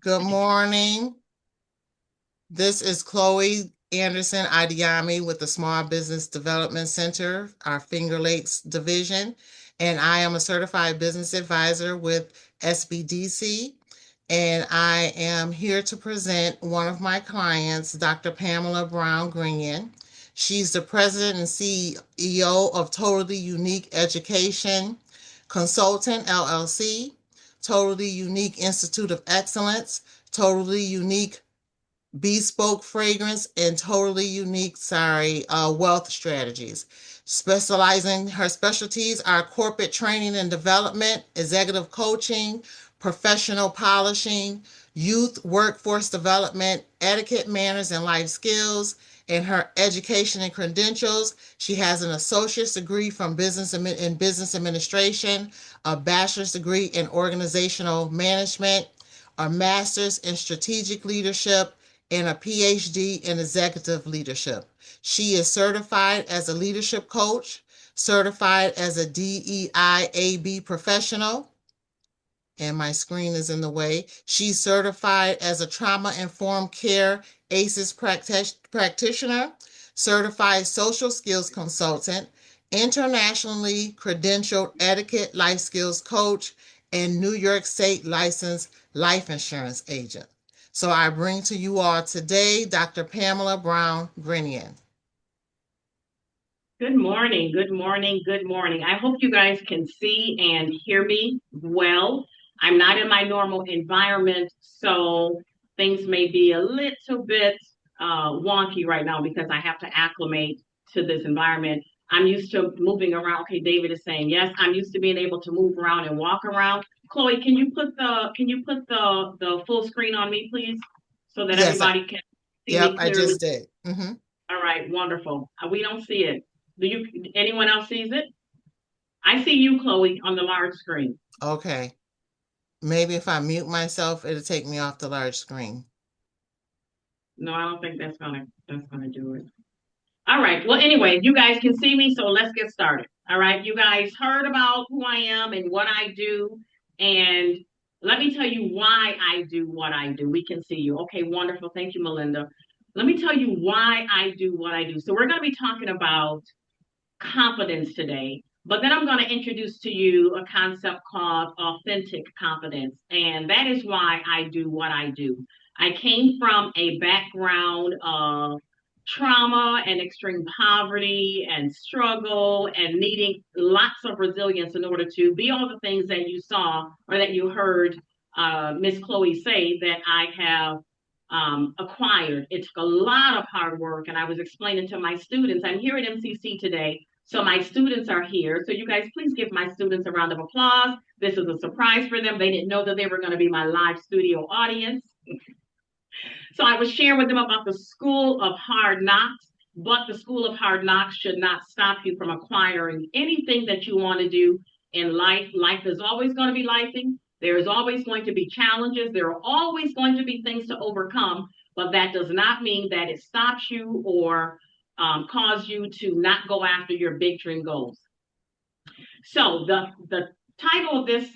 Good morning. This is Chloe Anderson Adiami with the Small Business Development Center, our Finger Lakes division, and I am a certified business advisor with SBDC. And I am here to present one of my clients, Dr. Pamela Brown Green. She's the president and CEO of Totally Unique Education Consultant LLC, Totally Unique Institute of Excellence, Totally Unique Bespoke Fragrance, and Totally Unique, Wealth Strategies. Specializing her specialties are corporate training and development, executive coaching, professional polishing, youth workforce development, etiquette, manners, and life skills. In her education and credentials, she has an associate's degree from in business administration, a bachelor's degree in organizational management, a master's in strategic leadership, and a PhD in executive leadership. She is certified as a leadership coach, certified as a DEIAB professional, and my screen is in the way. She's certified as a trauma informed care ACEs practitioner, certified social skills consultant, internationally credentialed etiquette life skills coach, and New York State licensed life insurance agent. So I bring to you all today Dr. Pamela Brown Grinion. Good morning, good morning, good morning. I hope you guys can see and hear me well. I'm not in my normal environment, so things may be a little bit wonky right now because I have to acclimate to this environment. I'm used to moving around. Okay, David is saying yes. I'm used to being able to move around and walk around. Chloe, can you put the full screen on me, please, so that Yes, everybody can see yep, me I clearly? just did. All right, wonderful. We don't see it. Anyone else sees it? I see you, Chloe, on the large screen. Okay. Maybe if I mute myself, it'll take me off the large screen. No, I don't think that's gonna do it. All right. Well, anyway, you guys can see me, so let's get started. All right. You guys heard about who I am and what I do, and let me tell you why I do what I do. We can see you. Okay, wonderful. Thank you, Melinda. Let me tell you why I do what I do. So we're going to be talking about confidence today. But then I'm going to introduce to you a concept called authentic confidence. And that is why I do what I do. I came from a background of trauma and extreme poverty and struggle and needing lots of resilience in order to be all the things that you saw or that you heard Miss Chloe say that I have acquired. It took a lot of hard work, and I was explaining to my students. I'm here at MCC today, so my students are here. So you guys, please give my students a round of applause. This is a surprise for them. They didn't know that they were going to be my live studio audience. So I was sharing with them about the School of Hard Knocks, but the School of Hard Knocks should not stop you from acquiring anything that you want to do in life. Life is always going to be lifing. There is always going to be challenges. There are always going to be things to overcome, but that does not mean that it stops you or cause you to not go after your big dream goals. So the title of this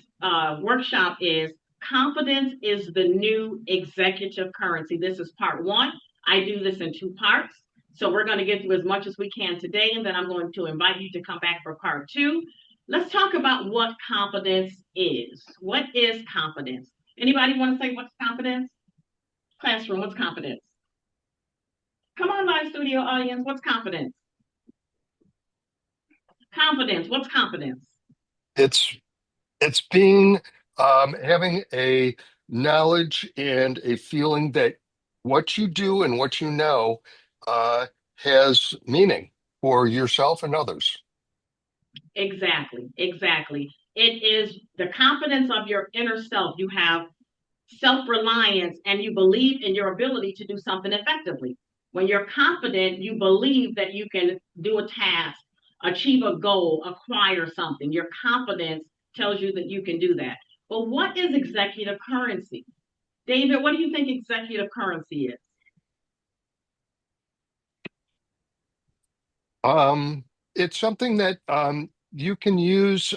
workshop is Confidence is the New Executive Currency. This is part one. I do this in two parts. So we're going to get through as much as we can today, and then I'm going to invite you to come back for part two. Let's talk about what confidence is. What is confidence? Anybody want to say what's confidence? Classroom, what's confidence? Come on, live studio audience, what's confidence? Confidence, what's confidence? It's it's being having a knowledge and a feeling that what you do and what you know uh, has meaning for yourself and others. Exactly, exactly. It is the confidence of your inner self. You have self reliance and you believe in your ability to do something effectively. When you're confident, you believe that you can do a task, achieve a goal, acquire something. Your confidence tells you that you can do that. But what is executive currency? David, what do you think executive currency is? Um, it's something that you can use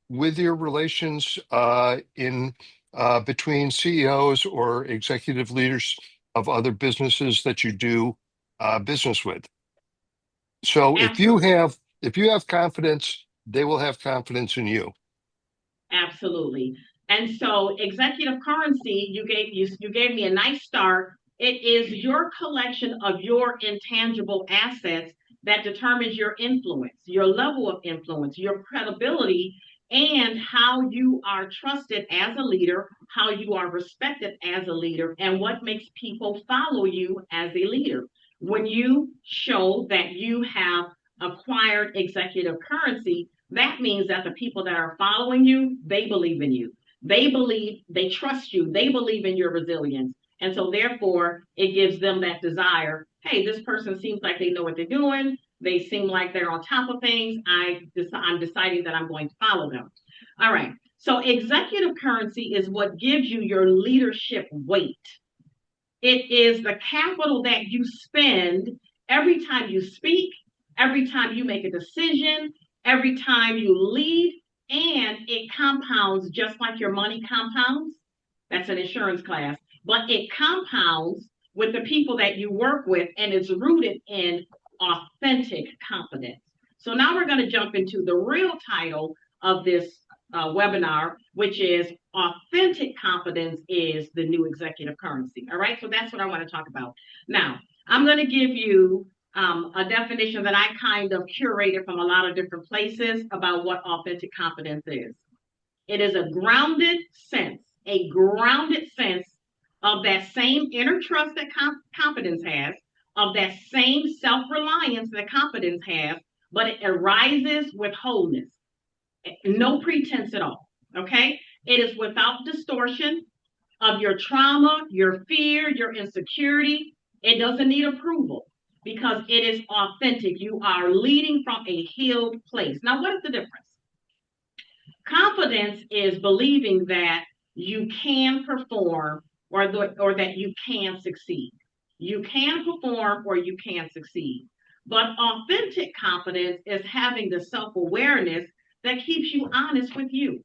with your relations in between CEOs or executive leaders of other businesses that you do business with. So Absolutely. if you have confidence, they will have confidence in you. Absolutely. And so executive currency, you gave me a nice start. It is your collection of your intangible assets that determines your influence, your level of influence, your credibility, and how you are trusted as a leader, how you are respected as a leader, and what makes people follow you as a leader. When you show that you have acquired executive currency, that means that the people that are following you, they believe in you. They trust you, they believe in your resilience. And so therefore, it gives them that desire. Hey, this person seems like they know what they're doing. They seem like they're on top of things. I'm deciding that I'm going to follow them. All right. So executive currency is what gives you your leadership weight. It is the capital that you spend every time you speak, every time you make a decision, every time you lead, and it compounds just like your money compounds. That's an insurance class, but it compounds with the people that you work with, and it's rooted in authentic confidence. So now we're going to jump into the real title of this webinar, which is Authentic Confidence is the New Executive Currency. All right, so that's what I want to talk about. Now, I'm going to give you a definition that I kind of curated from a lot of different places about what authentic confidence is. It is a grounded sense of that same inner trust that confidence has, of that same self-reliance that confidence has, but it arises with wholeness. No pretense at all. Okay. It is without distortion of your trauma, your fear, your insecurity. It doesn't need approval because it is authentic. You are leading from a healed place. Now, what is the difference? Confidence is believing that you can perform or that you can succeed. You can perform or you can succeed. But authentic confidence is having the self awareness that keeps you honest with you.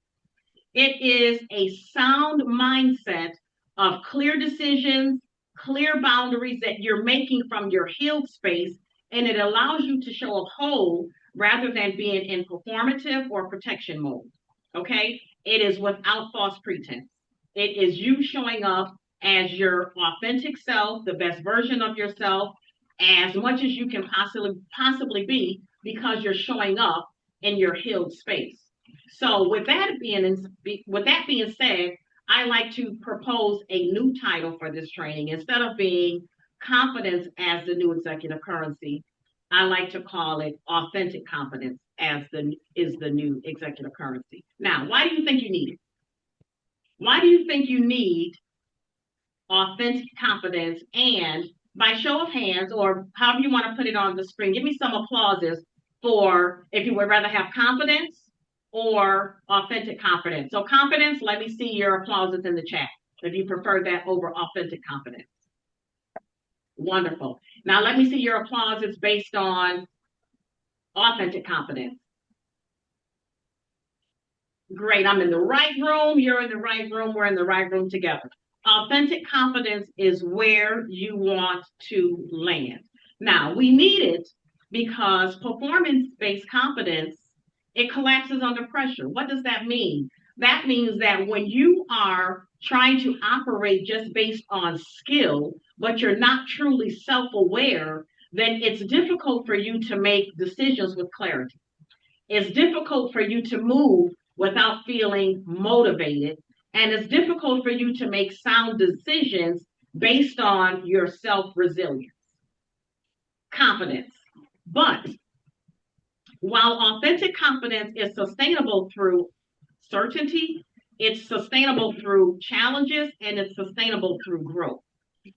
It is a sound mindset of clear decisions, clear boundaries that you're making from your healed space, and it allows you to show up whole rather than being in performative or protection mode. Okay? It is without false pretense. It is you showing up as your authentic self, the best version of yourself, as much as you can possibly be, because you're showing up in your healed space. So with that being said, I like to propose a new title for this training. Instead of being confidence as the new executive currency, I like to call it authentic confidence as the new executive currency. Now, why do you think you need it? Why do you think you need authentic confidence? And by show of hands, or however you want to put it on the screen, give me some applauses for if you would rather have confidence or authentic confidence. So confidence, let me see your applauses in the chat if you prefer that over authentic confidence. Wonderful. Now let me see your applauses based on authentic confidence. Great. I'm in the right room. You're in the right room. We're in the right room together. Authentic confidence is where you want to land. Now, we need it because performance-based confidence, it collapses under pressure. What does that mean? That means that when you are trying to operate just based on skill, but you're not truly self-aware, then it's difficult for you to make decisions with clarity. It's difficult for you to move without feeling motivated. And it's difficult for you to make sound decisions based on your self-resilience, confidence. But while authentic confidence is sustainable through certainty, it's sustainable through challenges, and it's sustainable through growth.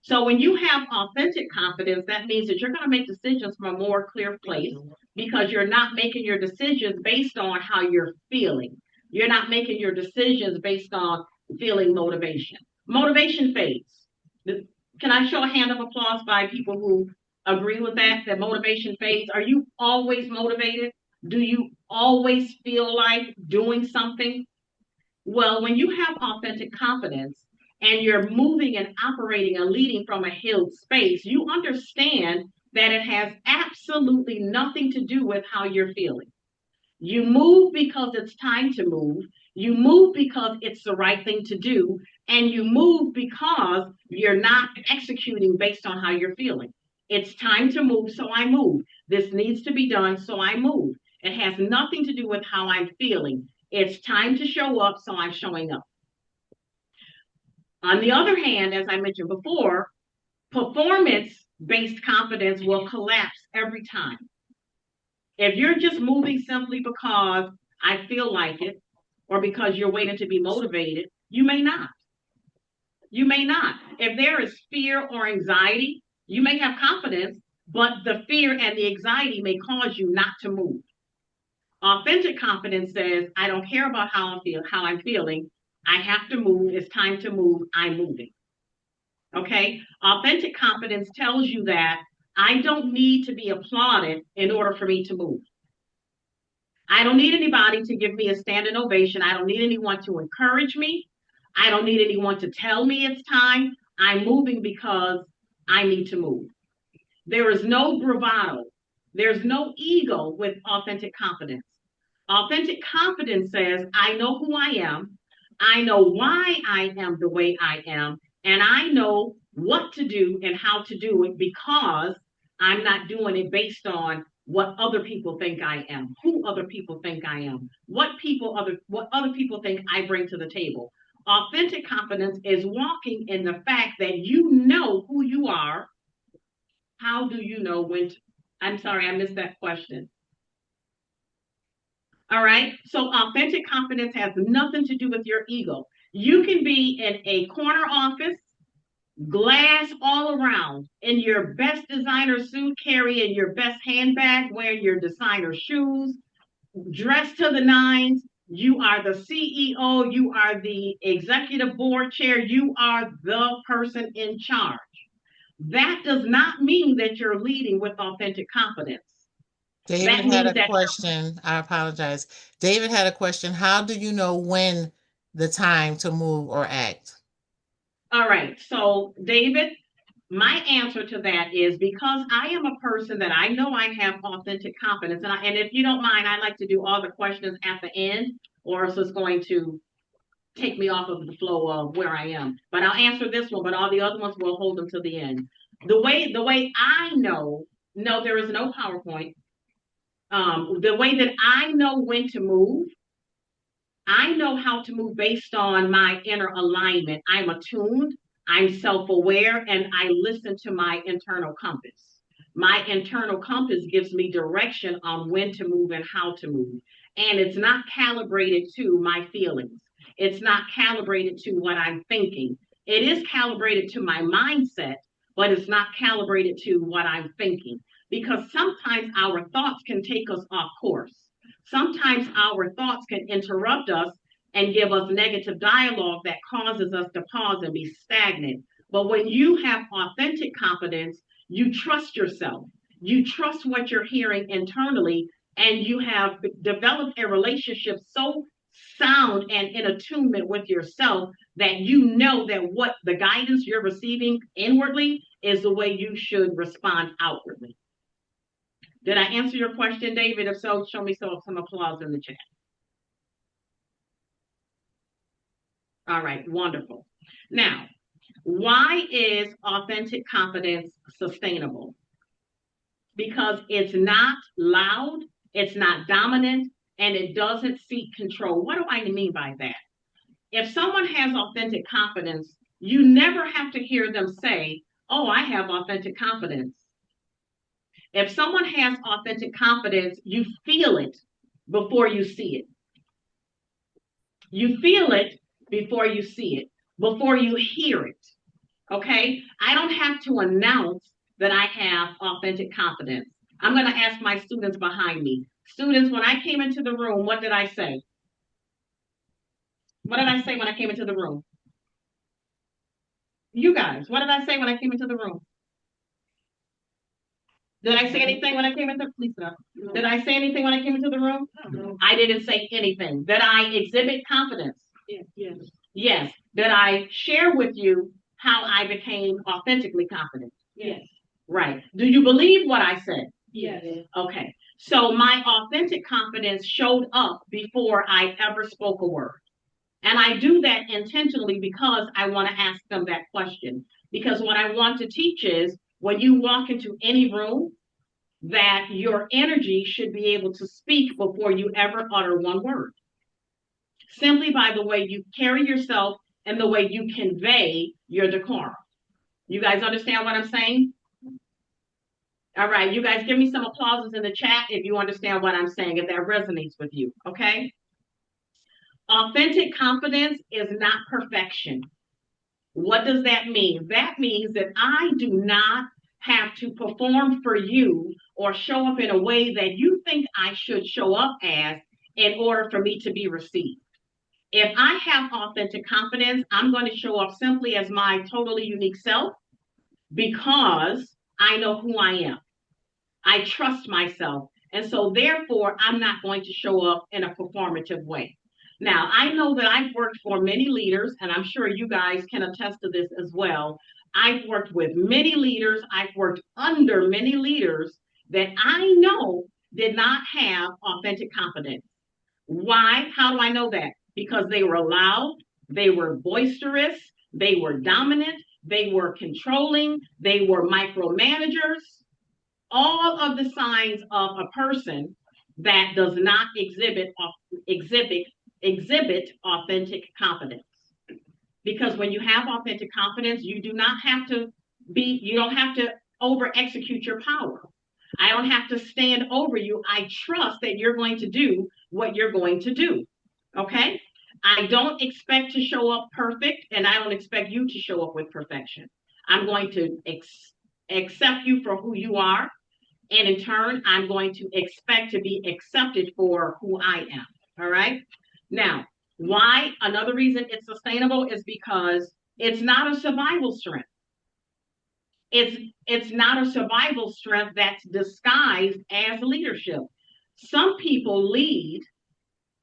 So when you have authentic confidence, that means that you're going to make decisions from a more clear place because you're not making your decisions based on how you're feeling. You're not making your decisions based on feeling motivation. Motivation fades. Can I show a hand of applause by people who agree with that motivation fades? Are you always motivated? Do you always feel like doing something? Well, when you have authentic confidence and you're moving and operating and leading from a healed space, you understand that it has absolutely nothing to do with how you're feeling. You move because it's time to move. You move because it's the right thing to do. And you move because you're not executing based on how you're feeling. It's time to move, so I move. This needs to be done, so I move. It has nothing to do with how I'm feeling. It's time to show up, so I'm showing up. On the other hand, as I mentioned before, performance based confidence will collapse every time. If you're just moving simply because I feel like it, or because you're waiting to be motivated, you may not. You may not. If there is fear or anxiety, you may have confidence, but the fear and the anxiety may cause you not to move. Authentic confidence says, I don't care about how I'm feeling. I have to move. It's time to move. I'm moving. Okay? Authentic confidence tells you that I don't need to be applauded in order for me to move. I don't need anybody to give me a standing ovation. I don't need anyone to encourage me. I don't need anyone to tell me it's time. I'm moving because I need to move. There is no bravado. There's no ego with authentic confidence. Authentic confidence says, I know who I am. I know why I am the way I am. And I know what to do and how to do it because I'm not doing it based on what other people think I am, who other people think I am, what other people think I bring to the table. Authentic confidence is walking in the fact that you know who you are. How do you know when to, I'm sorry, I missed that question. All right. So authentic confidence has nothing to do with your ego. You can be in a corner office, glass all around, in your best designer suit, carrying your best handbag, wearing your designer shoes, dressed to the nines. You are the CEO, you are the executive board chair, you are the person in charge. That does not mean that you're leading with authentic confidence. David That had means a that, question. I apologize. David had a question. How do you know when the time to move or act? all right. So, David, my answer to that is because I am a person that I know I have authentic confidence. And if you don't mind, I like to do all the questions at the end, or else it's going to take me off of the flow of where I am. But I'll answer this one, but all the other ones will hold them to the end. The way I know, no, there is no PowerPoint. The way that I know when to move, I know how to move based on my inner alignment. I'm attuned, I'm self aware, and I listen to my internal compass. My internal compass gives me direction on when to move and how to move. And it's not calibrated to my feelings, it's not calibrated to what I'm thinking. It is calibrated to my mindset, but it's not calibrated to what I'm thinking. Because sometimes our thoughts can take us off course. Sometimes our thoughts can interrupt us and give us negative dialogue that causes us to pause and be stagnant. But when you have authentic confidence, you trust yourself, you trust what you're hearing internally, and you have developed a relationship so sound and in attunement with yourself that you know that what the guidance you're receiving inwardly is the way you should respond outwardly. Did I answer your question, David? If so, show me some applause in the chat. All right, wonderful. Now, why is authentic confidence sustainable? Because it's not loud, it's not dominant, and it doesn't seek control. What do I mean by that? If someone has authentic confidence, you never have to hear them say, oh, I have authentic confidence. If someone has authentic confidence, you feel it before you see it. You feel it before you see it, before you hear it. Okay? I don't have to announce that I have authentic confidence. I'm going to ask my students behind me. Students, when I came into the room, what did I say? What did I say when I came into the room? You guys, what did I say when I came into the room? Did I say anything when I came into? Please stop. Did I say anything when I came into the room? I didn't say anything. Did I exhibit confidence? Yes. Did I share with you how I became authentically confident? Yes. Right. Do you believe what I said? Yes. Okay. So my authentic confidence showed up before I ever spoke a word. And I do that intentionally because I want to ask them that question. Because what I want to teach is when you walk into any room, that your energy should be able to speak before you ever utter one word. Simply by the way you carry yourself and the way you convey your decorum. You guys understand what I'm saying? All right, you guys give me some applauses in the chat if you understand what I'm saying, if that resonates with you, okay? Authentic confidence is not perfection. What does that mean? That means that I do not have to perform for you or show up in a way that you think I should show up as in order for me to be received. If I have authentic confidence, I'm going to show up simply as my totally unique self because I know who I am. I trust myself. And so, therefore, I'm not going to show up in a performative way. Now, I know that I've worked for many leaders, and I'm sure you guys can attest to this as well. I've worked with many leaders, I've worked under many leaders that I know did not have authentic confidence. Why? How do I know that? Because they were loud, they were boisterous, they were dominant, they were controlling, they were micromanagers, all of the signs of a person that does not exhibit authentic confidence. Because when you have authentic confidence, you don't have to over execute your power. I don't have to stand over you. I trust that you're going to do what you're going to do. Okay? I don't expect to show up perfect, and I don't expect you to show up with perfection. I'm going to accept you for who you are. And in turn, I'm going to expect to be accepted for who I am. All right. Now, why? Another reason it's sustainable is because it's not a survival strength. It's not a survival strength that's disguised as leadership. Some people lead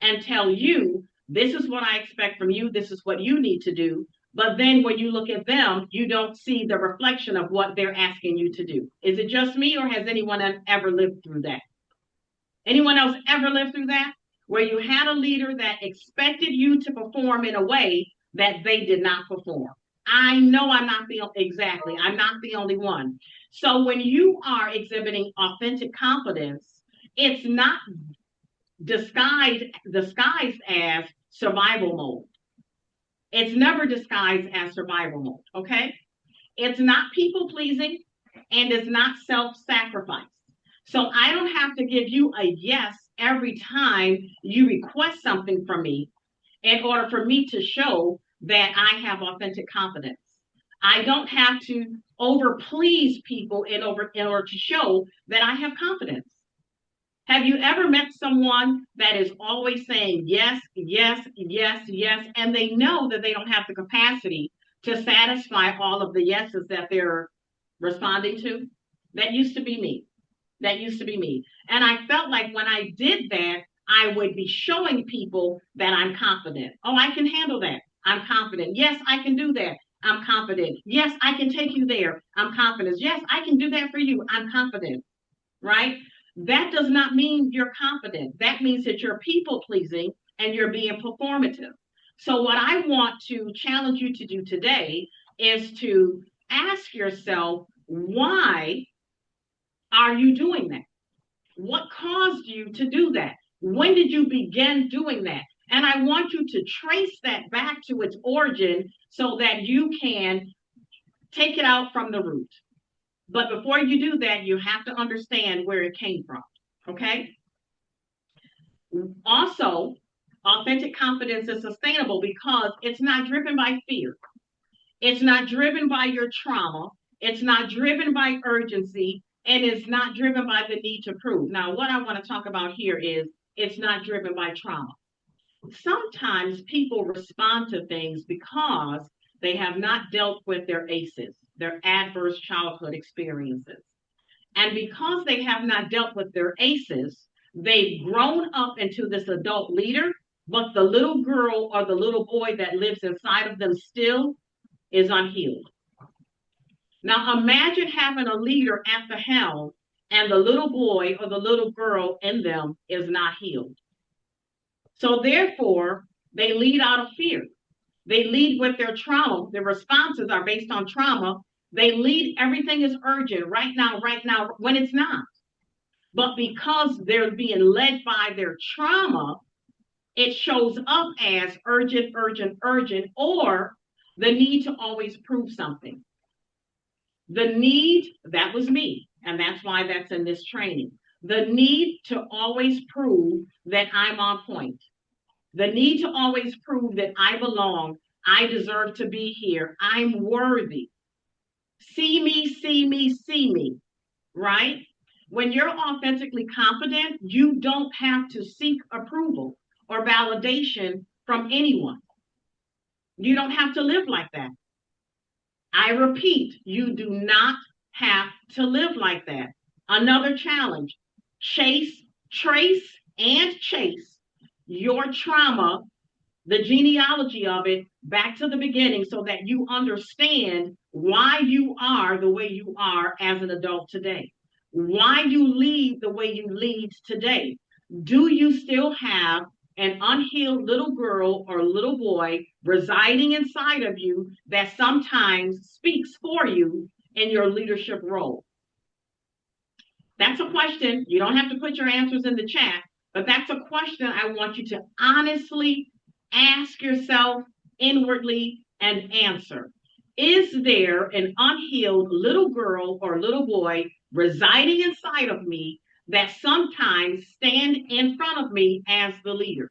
and tell you, this is what I expect from you, this is what you need to do. But then when you look at them, you don't see the reflection of what they're asking you to do. Is it just me, or has anyone ever lived through that? Anyone else ever lived through that? Where you had a leader that expected you to perform in a way that they did not perform. I know I'm not the only one. So when you are exhibiting authentic confidence, it's not disguised as survival mode. It's never disguised as survival mode, okay? It's not people pleasing and it's not self-sacrifice. So I don't have to give you a yes every time you request something from me in order for me to show that I have authentic confidence. I don't have to over please people in order to show that I have confidence. Have you ever met someone that is always saying yes, yes, yes, yes, and they know that they don't have the capacity to satisfy all of the yeses that they're responding to? That used to be me. That used to be me. And I felt like when I did that, I would be showing people that I'm confident. Oh, I can handle that. I'm confident. Yes, I can do that. I'm confident. Yes, I can take you there. I'm confident. Yes, I can do that for you. I'm confident. Right? That does not mean you're confident. That means that you're people pleasing and you're being performative. So, what I want to challenge you to do today is to ask yourself, why are you doing that? What caused you to do that? When did you begin doing that? And I want you to trace that back to its origin so that you can take it out from the root. But before you do that, you have to understand where it came from. Okay? Also, authentic confidence is sustainable because it's not driven by fear. It's not driven by your trauma. It's not driven by urgency. And it's not driven by the need to prove. Now, what I want to talk about here is it's not driven by trauma. Sometimes people respond to things because they have not dealt with their ACEs, their adverse childhood experiences. And because they have not dealt with their ACEs, they've grown up into this adult leader but the little girl or the little boy that lives inside of them still is unhealed. Now imagine having a leader at the helm and the little boy or the little girl in them is not healed. So therefore, they lead out of fear. They lead with their trauma. Their responses are based on trauma. They lead, everything is urgent right now, when it's not. But because they're being led by their trauma, it shows up as urgent, urgent, urgent, or the need to always prove something. The need, that was me, and that's why that's in this training. The need to always prove that I'm on point. The need to always prove that I belong. I deserve to be here. I'm worthy. See me, see me, see me, right? When you're authentically confident, you don't have to seek approval or validation from anyone. You don't have to live like that. I repeat, you do not have to live like that. Another challenge, trace and chase your trauma, the genealogy of it, back to the beginning so that you understand why you are the way you are as an adult today, why you lead the way you lead today. Do you still have an unhealed little girl or little boy residing inside of you that sometimes speaks for you in your leadership role? That's a question. You don't have to put your answers in the chat, but that's a question I want you to honestly ask yourself inwardly and answer. Is there an unhealed little girl or little boy residing inside of me that sometimes stand in front of me as the leader?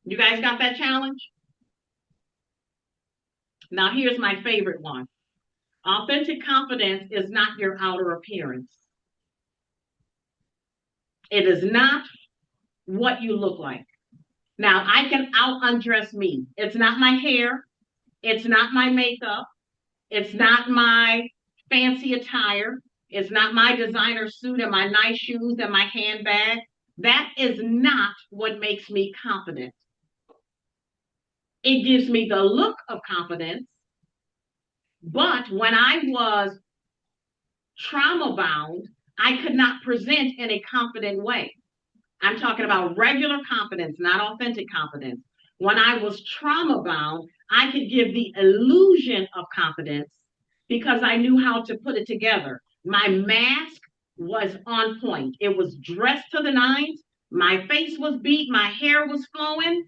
You guys got that challenge? Now here's my favorite one. Authentic confidence is not your outer appearance. It is not what you look like. Now I can out undress me. It's not my hair. It's not my makeup. It's not my fancy attire. It's not my designer suit and my nice shoes and my handbag. That is not what makes me confident. It gives me the look of confidence. But when I was trauma bound, I could not present in a confident way. I'm talking about regular confidence, not authentic confidence. When I was trauma bound, I could give the illusion of confidence because I knew how to put it together. My mask was on point. It was dressed to the nines. My face was beat. My hair was flowing.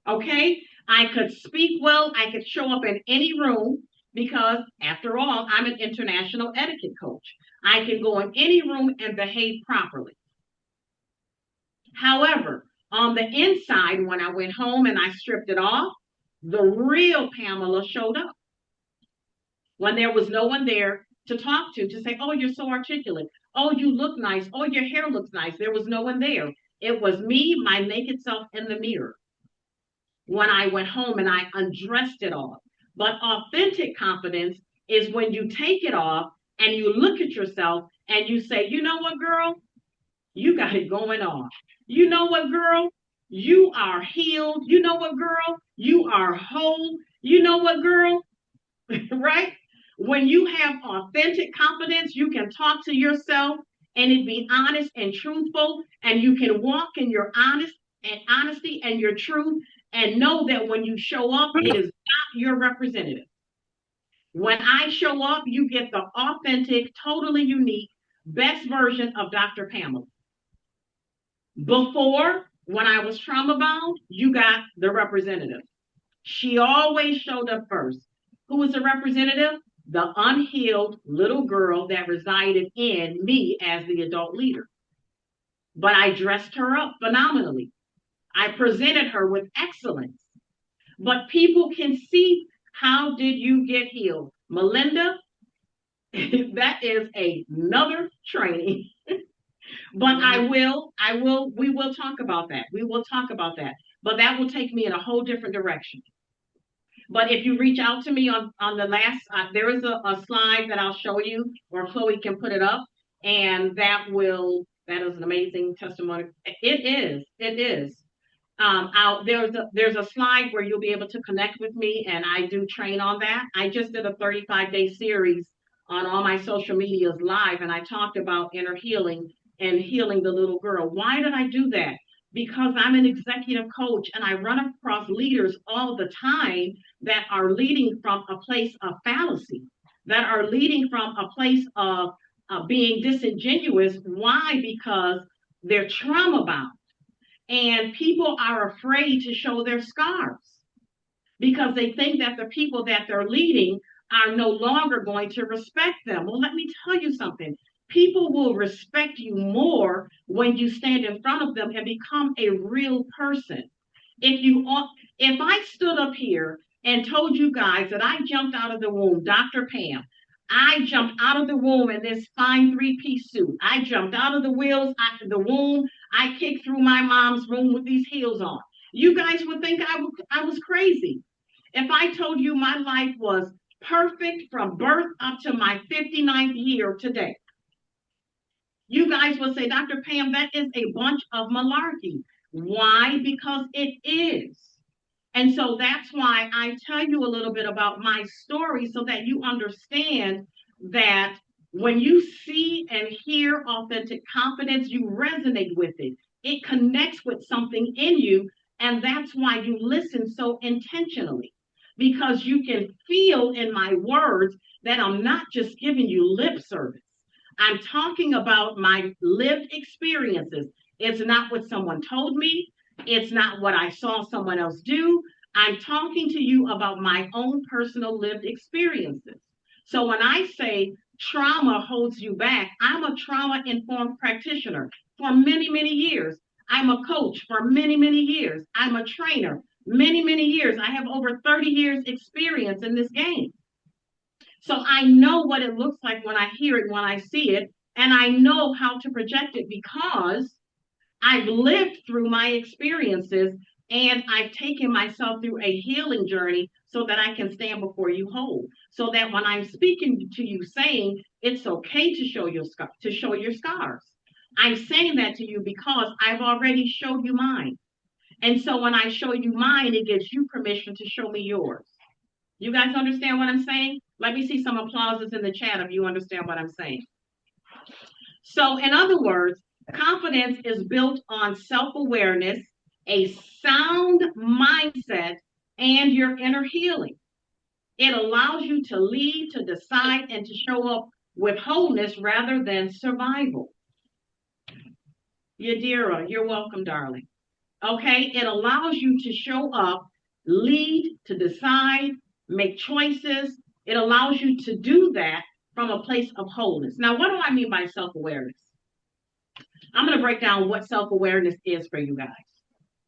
Okay. I could speak well. I could show up in any room because, after all, I'm an international etiquette coach. I can go in any room and behave properly. However, on the inside, when I went home and I stripped it off, the real Pamela showed up. When there was no one there to talk to say, oh, you're so articulate. Oh, you look nice. Oh, your hair looks nice. There was no one there. It was me, my naked self in the mirror. When I went home and I undressed it off. But authentic confidence is when you take it off and you look at yourself and you say, you know what, girl? You got it going on. You know what, girl? You are healed. You know what, girl? You are whole. You know what, girl? Right? When you have authentic confidence, you can talk to yourself and it be honest and truthful, and you can walk in your honesty and your truth and know that when you show up, it is not your representative. When I show up, you get the authentic, totally unique, best version of Dr. Pamela. Before, when I was trauma bound, you got the representative. She always showed up first. Who was the representative? The unhealed little girl that resided in me as the adult leader. But I dressed her up phenomenally. I presented her with excellence. But people can see, how did you get healed? Melinda, that is another training. But we will talk about that. We will talk about that. But that will take me in a whole different direction. But if you reach out to me on the last, there is a slide that I'll show you, or Chloe can put it up, and that will That is an amazing testimony. It is. It is. There's a slide where you'll be able to connect with me, and I do train on that. I just did a 35-day series on all my social medias live, and I talked about inner healing and healing the little girl. Why did I do that? Because I'm an executive coach, and I run across leaders all the time that are leading from a place of fallacy, that are leading from a place of being disingenuous. Why? Because they're trauma bound. And people are afraid to show their scars because they think that the people that they're leading are no longer going to respect them. Well, let me tell you something. People will respect you more when you stand in front of them and become a real person. If I stood up here and told you guys that I jumped out of the womb, Dr. Pam, I jumped out of the womb in this fine three-piece suit. I jumped out of the womb. I kicked through my mom's room with these heels on. You guys would think I was crazy. If I told you my life was perfect from birth up to my 59th year today, you guys would say, Dr. Pam, that is a bunch of malarkey. Why? Because it is. And so that's why I tell you a little bit about my story so that you understand that when you see and hear authentic confidence, you resonate with it. It connects with something in you. And that's why you listen so intentionally, because you can feel in my words that I'm not just giving you lip service. I'm talking about my lived experiences. It's not what someone told me. It's not what I saw someone else do. I'm talking to you about my own personal lived experiences. So when I say trauma holds you back, I'm a trauma informed practitioner for many, many years. I'm a coach for many, many years. I'm a trainer many, many years. I have over 30 years experience in this game. So I know what it looks like when I hear it, when I see it, and I know how to project it because I've lived through my experiences and I've taken myself through a healing journey so that I can stand before you whole. So that when I'm speaking to you saying it's okay to show your scars, I'm saying that to you because I've already showed you mine. And so when I show you mine, it gives you permission to show me yours. You guys understand what I'm saying? Let me see some applauses in the chat if you understand what I'm saying. So in other words, confidence is built on self-awareness, a sound mindset, and your inner healing. It allows you to lead, to decide, and to show up with wholeness rather than survival. Yadira, you're welcome, darling. Okay, it allows you to show up, lead, to decide, make choices. It allows you to do that from a place of wholeness. Now, what do I mean by self-awareness? I'm going to break down what self-awareness is for you guys.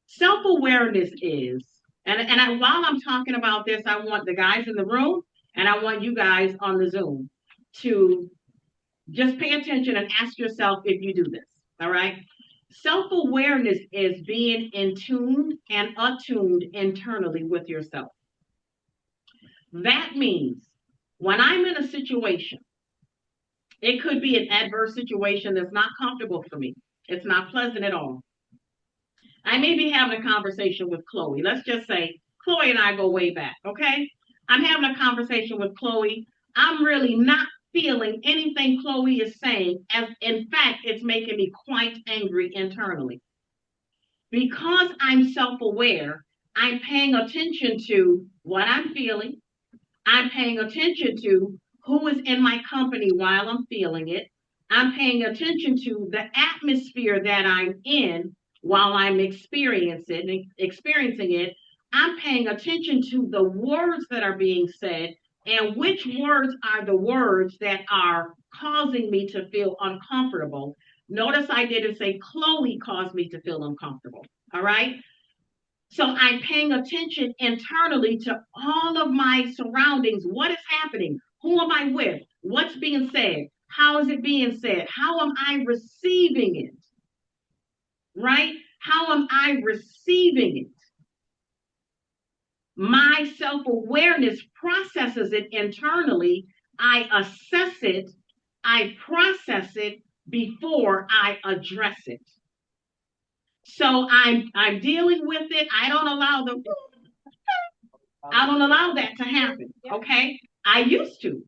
Self-awareness is, while I'm talking about this, I want the guys in the room and I want you guys on the Zoom to just pay attention and ask yourself if you do this. All right. Self-awareness is being in tune and attuned internally with yourself. That means when I'm in a situation, it could be an adverse situation that's not comfortable for me. It's not pleasant at all. I may be having a conversation with Chloe. Let's just say Chloe and I go way back, okay? I'm having a conversation with Chloe. I'm really not feeling anything Chloe is saying. As in fact, it's making me quite angry internally. Because I'm self-aware, I'm paying attention to what I'm feeling. I'm paying attention to who is in my company while I'm feeling it. I'm paying attention to the atmosphere that I'm in while I'm experiencing it. I'm paying attention to the words that are being said and which words are the words that are causing me to feel uncomfortable. Notice I didn't say Chloe caused me to feel uncomfortable. All right. So I'm paying attention internally to all of my surroundings. What is happening? Who am I with? What's being said? How is it being said? How am I receiving it? Right? How am I receiving it? My self-awareness processes it internally. I assess it. I process it. before I address it. So I'm dealing with it. I don't allow that to happen. Okay. I used to,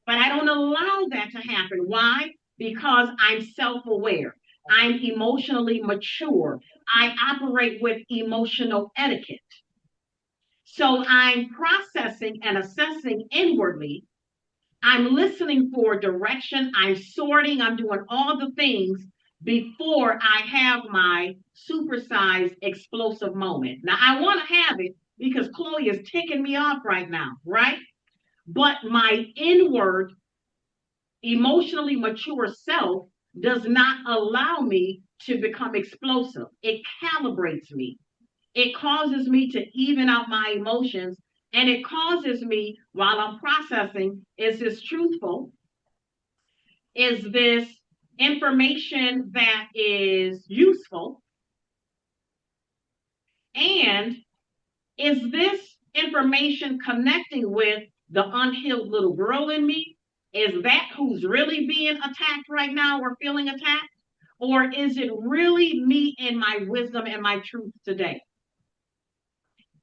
but I don't allow that to happen. Why? Because I'm self-aware. I'm emotionally mature. I operate with emotional etiquette. So I'm processing and assessing inwardly. I'm listening for direction. I'm sorting. I'm doing all the things before I have my supersized explosive moment. Now, I want to have it because Chloe is ticking me off right now, right? But my inward, emotionally mature self does not allow me to become explosive. It calibrates me. It causes me to even out my emotions, and it causes me, while I'm processing, is this truthful? Is this information that is useful? And is this information connecting with the unhealed little girl in me? Is that who's really being attacked right now or feeling attacked? Or is it really me and my wisdom and my truth today?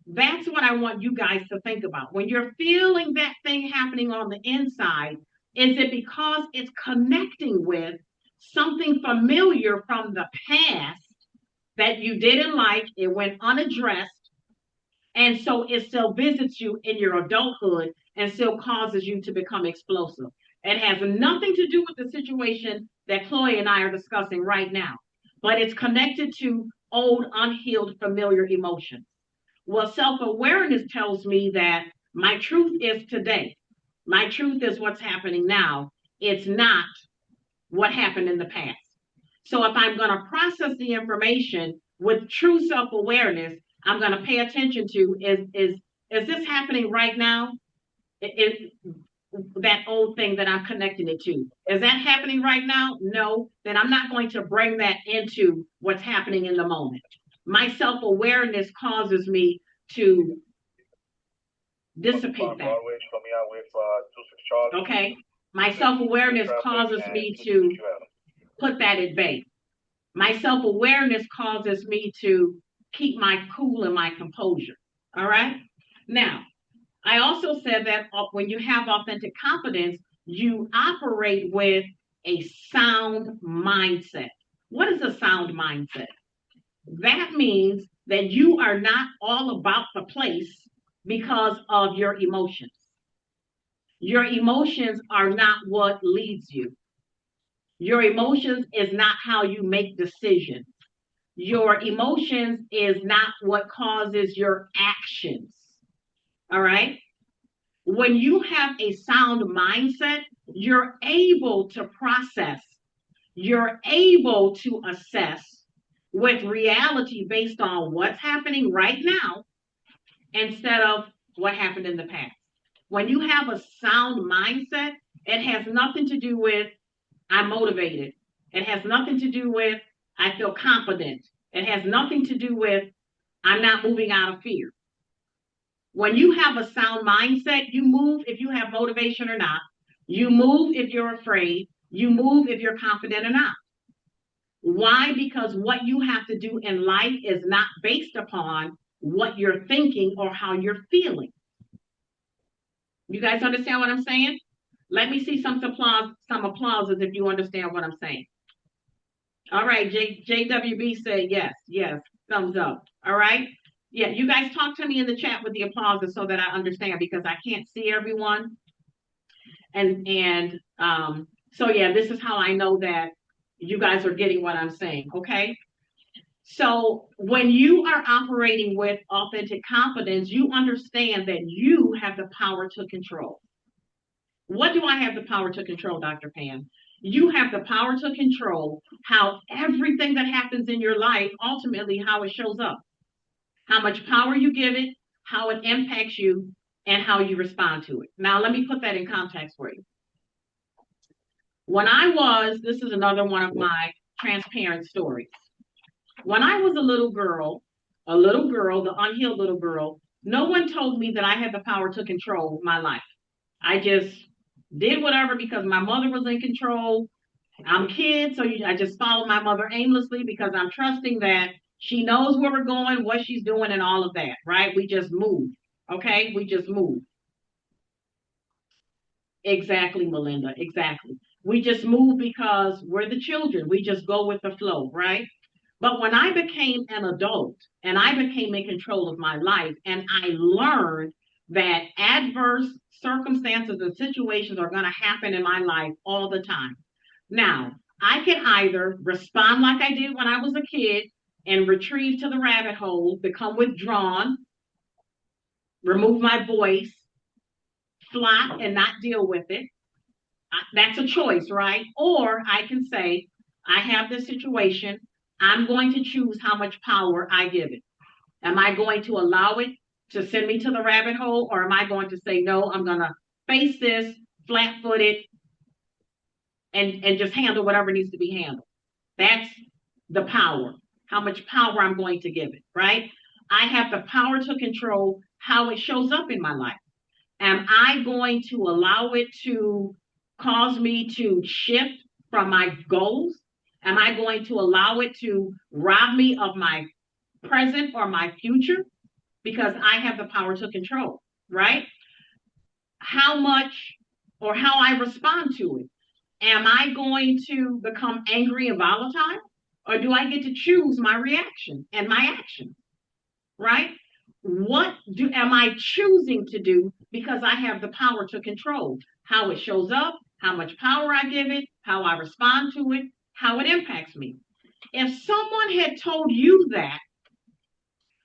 That's what I want you guys to think about. When you're feeling that thing happening on the inside, is it because it's connecting with something familiar from the past that you didn't like, it went unaddressed, and so it still visits you in your adulthood and still causes you to become explosive? It has nothing to do with the situation that Chloe and I are discussing right now, but it's connected to old, unhealed, familiar emotions. Well, self awareness tells me that my truth is today. My truth is what's happening now. It's not what happened in the past. So if I'm going to process the information with true self awareness, I'm going to pay attention to is this happening right now? Is that old thing that I'm connecting it to? Is that happening right now? No. Then I'm not going to bring that into what's happening in the moment. My self awareness causes me to dissipate that. Okay. My self awareness causes me to put that at bay. My self awareness causes me to keep my cool and my composure. All right. Now, I also said that when you have authentic confidence, you operate with a sound mindset. What is a sound mindset? That means that you are not all about the place because of your emotions. Your emotions are not what leads you. Your emotions is not how you make decisions. Your emotions is not what causes your actions. All right? When you have a sound mindset, you're able to process, you're able to assess with reality based on what's happening right now instead of what happened in the past. When you have a sound mindset, it has nothing to do with I'm motivated. It has nothing to do with I feel confident. It has nothing to do with I'm not moving out of fear. When you have a sound mindset, you move if you have motivation or not. You move if you're afraid. You move if you're confident or not. Why? Because what you have to do in life is not based upon what you're thinking or how you're feeling. You guys understand what I'm saying? Let me see some applauses if you understand what I'm saying. All right, JWB said yes, thumbs up. All right. Yeah, you guys talk to me in the chat with the applauses so that I understand because I can't see everyone. And so yeah, this is how I know that you guys are getting what I'm saying. Okay. So when you are operating with authentic confidence, you understand that you have the power to control. What do I have the power to control, Dr. Pam? You have the power to control how everything that happens in your life, ultimately how it shows up, how much power you give it, how it impacts you, and how you respond to it. Now, let me put that in context for you. This is another one of my transparent stories. When I was a little girl, the unhealed little girl, no one told me that I had the power to control my life. I just did whatever because my mother was in control I'm kid, so I just follow my mother aimlessly because I'm trusting that she knows where we're going, what she's doing, and all of that, right? We just move. Okay? We just move. Exactly, Melinda. Exactly. We just move because we're the children. We just go with the flow, right? But when I became an adult and I became in control of my life and I learned that adverse circumstances and situations are going to happen in my life all the time. Now, I can either respond like I did when I was a kid and retrieve to the rabbit hole, become withdrawn, remove my voice, flop, and not deal with it. That's a choice, right? Or I can say, I have this situation. I'm going to choose how much power I give it. Am I going to allow it to send me to the rabbit hole? Or am I going to say, no, I'm going to face this flat footed and just handle whatever needs to be handled? That's the power, how much power I'm going to give it, right? I have the power to control how it shows up in my life. Am I going to allow it to cause me to shift from my goals? Am I going to allow it to rob me of my present or my future? Because I have the power to control, right? How much or how I respond to it. Am I going to become angry and volatile? Or do I get to choose my reaction and my action? Right? What am I choosing to do because I have the power to control how it shows up, how much power I give it, how I respond to it, how it impacts me. If someone had told you that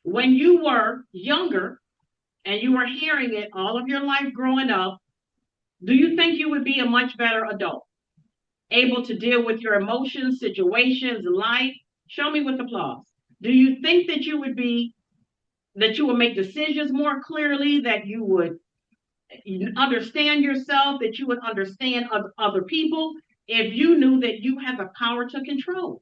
when you were younger and you were hearing it all of your life growing up, do you think you would be a much better adult, able to deal with your emotions, situations, life? Show me with applause. Do you think that you would be that you would make decisions more clearly, that you would understand yourself, that you would understand other people if you knew that you had the power to control?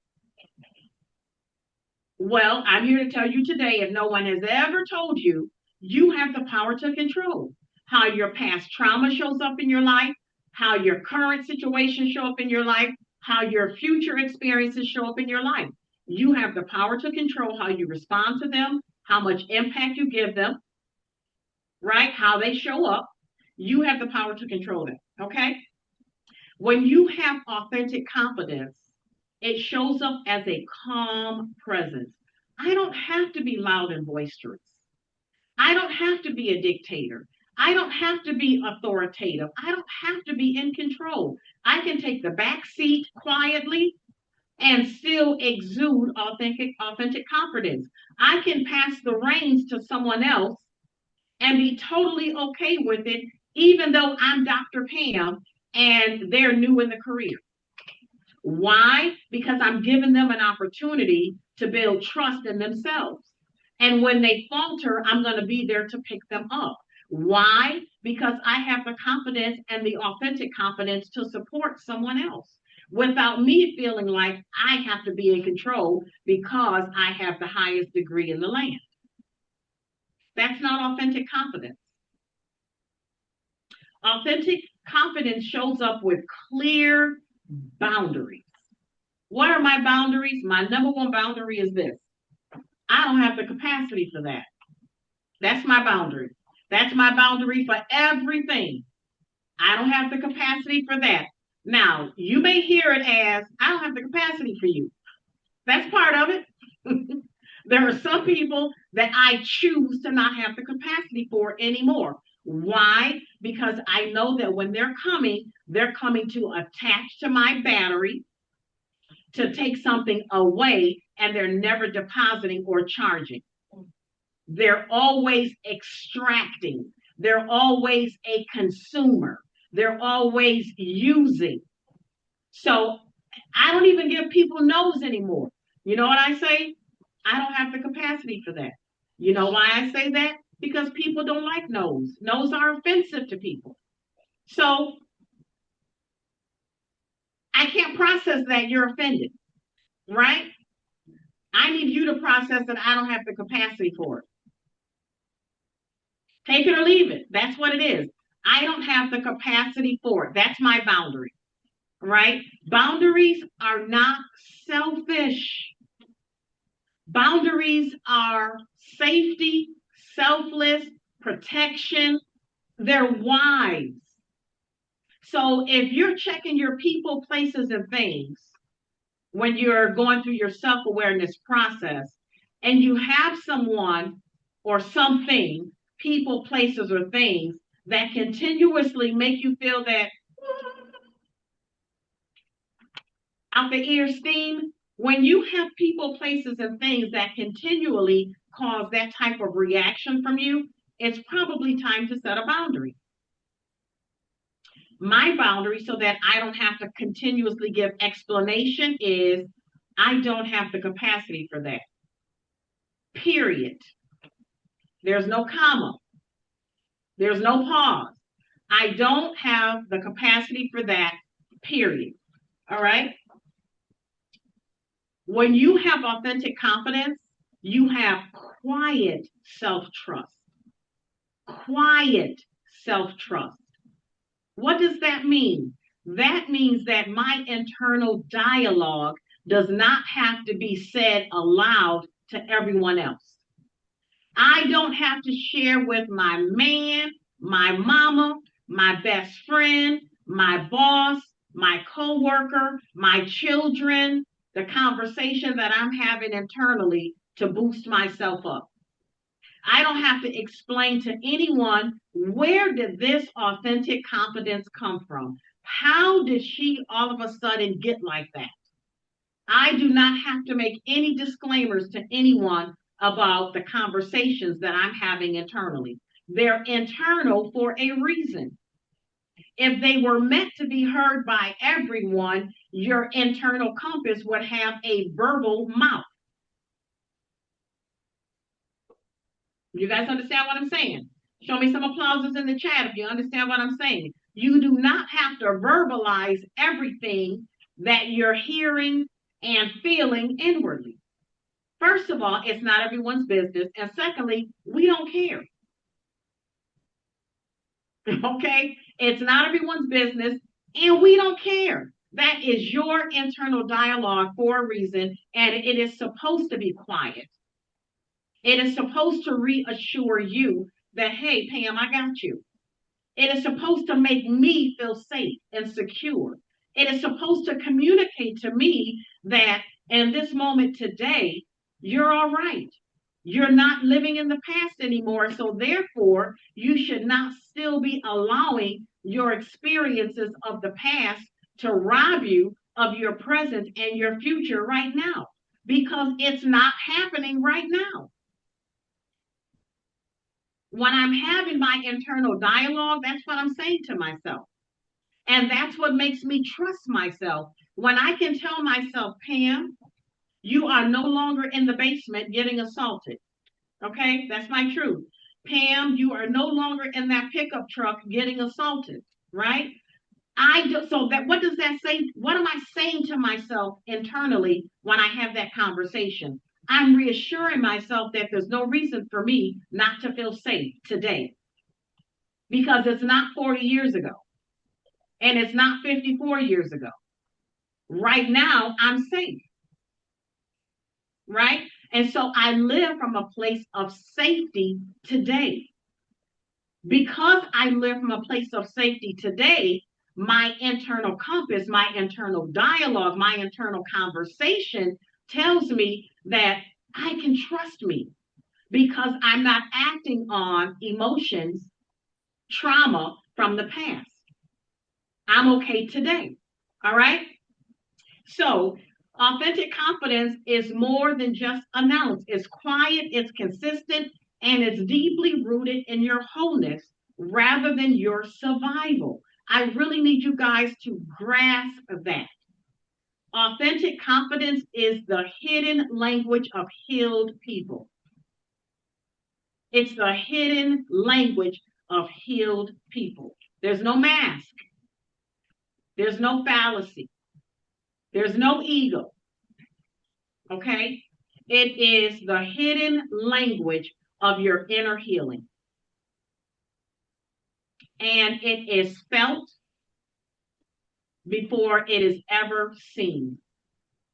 Well, I'm here to tell you today, if no one has ever told you, you have the power to control how your past trauma shows up in your life, how your current situations show up in your life, how your future experiences show up in your life. You have the power to control how you respond to them, how much impact you give them, right? How they show up. You have the power to control them, okay? When you have authentic confidence, it shows up as a calm presence. I don't have to be loud and boisterous. I don't have to be a dictator. I don't have to be authoritative. I don't have to be in control. I can take the back seat quietly and still exude authentic confidence. I can pass the reins to someone else and be totally okay with it, even though I'm Dr. Pam and they're new in the career. Why? Because I'm giving them an opportunity to build trust in themselves. And when they falter, I'm going to be there to pick them up. Why? Because I have the confidence and the authentic confidence to support someone else without me feeling like I have to be in control because I have the highest degree in the land. That's not authentic confidence. Authentic confidence shows up with clear boundaries. What are my boundaries? My number one boundary is this: I don't have the capacity for that. That's my boundary. That's my boundary for everything. I don't have the capacity for that. Now, you may hear it as, I don't have the capacity for you. That's part of it. There are some people that I choose to not have the capacity for anymore. Why? Because I know that when they're coming to attach to my battery to take something away, and they're never depositing or charging. They're always extracting. They're always a consumer. They're always using. So I don't even give people no's anymore. You know what I say? I don't have the capacity for that. You know why I say that? Because people don't like no's. No's are offensive to people. So I can't process that you're offended, right? I need you to process that I don't have the capacity for it. Take it or leave it. That's what it is. I don't have the capacity for it. That's my boundary. right? Boundaries are not selfish. Boundaries are safety, selfless, protection. They're wise. So if you're checking your people, places, and things when you're going through your self-awareness process and you have someone or something, people, places, or things that continuously make you feel that out the ear steam, when you have people, places, and things that continually cause that type of reaction from you, it's probably time to set a boundary. My boundary, so that I don't have to continuously give explanation, is I don't have the capacity for that. Period. There's no comma. There's no pause. I don't have the capacity for that. Period. All right. When you have authentic confidence, you have quiet self-trust. Quiet self-trust. What does that mean? That means that my internal dialogue does not have to be said aloud to everyone else. I don't have to share with my man, my mama, my best friend, my boss, my coworker, my children, the conversation that I'm having internally to boost myself up. I don't have to explain to anyone, where did this authentic confidence come from? How did she all of a sudden get like that? I do not have to make any disclaimers to anyone about the conversations that I'm having internally. They're internal for a reason. If they were meant to be heard by everyone, your internal compass would have a verbal mouth. You guys understand what I'm saying? Show me some applauses in the chat if you understand what I'm saying. You do not have to verbalize everything that you're hearing and feeling inwardly. First of all, it's not everyone's business. And secondly, we don't care. Okay? It's not everyone's business, and we don't care. That is your internal dialogue for a reason, and it is supposed to be quiet. It is supposed to reassure you that, hey, Pam, I got you. It is supposed to make me feel safe and secure. It is supposed to communicate to me that in this moment today, you're all right. You're not living in the past anymore. So therefore, you should not still be allowing your experiences of the past to rob you of your present and your future right now, because it's not happening right now. When I'm having my internal dialogue, that's what I'm saying to myself. And that's what makes me trust myself. When I can tell myself, Pam, you are no longer in the basement getting assaulted. Okay, that's my truth. Pam, you are no longer in that pickup truck getting assaulted, right? So that, what does that say? What am I saying to myself internally when I have that conversation? I'm reassuring myself that there's no reason for me not to feel safe today, because it's not 40 years ago and it's not 54 years ago. Right now, I'm safe, right? And so I live from a place of safety today. Because I live from a place of safety today, my internal compass, my internal dialogue, my internal conversation tells me that I can trust me, because I'm not acting on emotions, trauma from the past. I'm okay today. All right. So authentic confidence is more than just announced. It's quiet, it's consistent, and it's deeply rooted in your wholeness rather than your survival. I really need you guys to grasp that. Authentic confidence is the hidden language of healed people. It's the hidden language of healed people. There's no mask. There's no fallacy. There's no ego. Okay? It is the hidden language of your inner healing. And it is felt, before it is ever seen,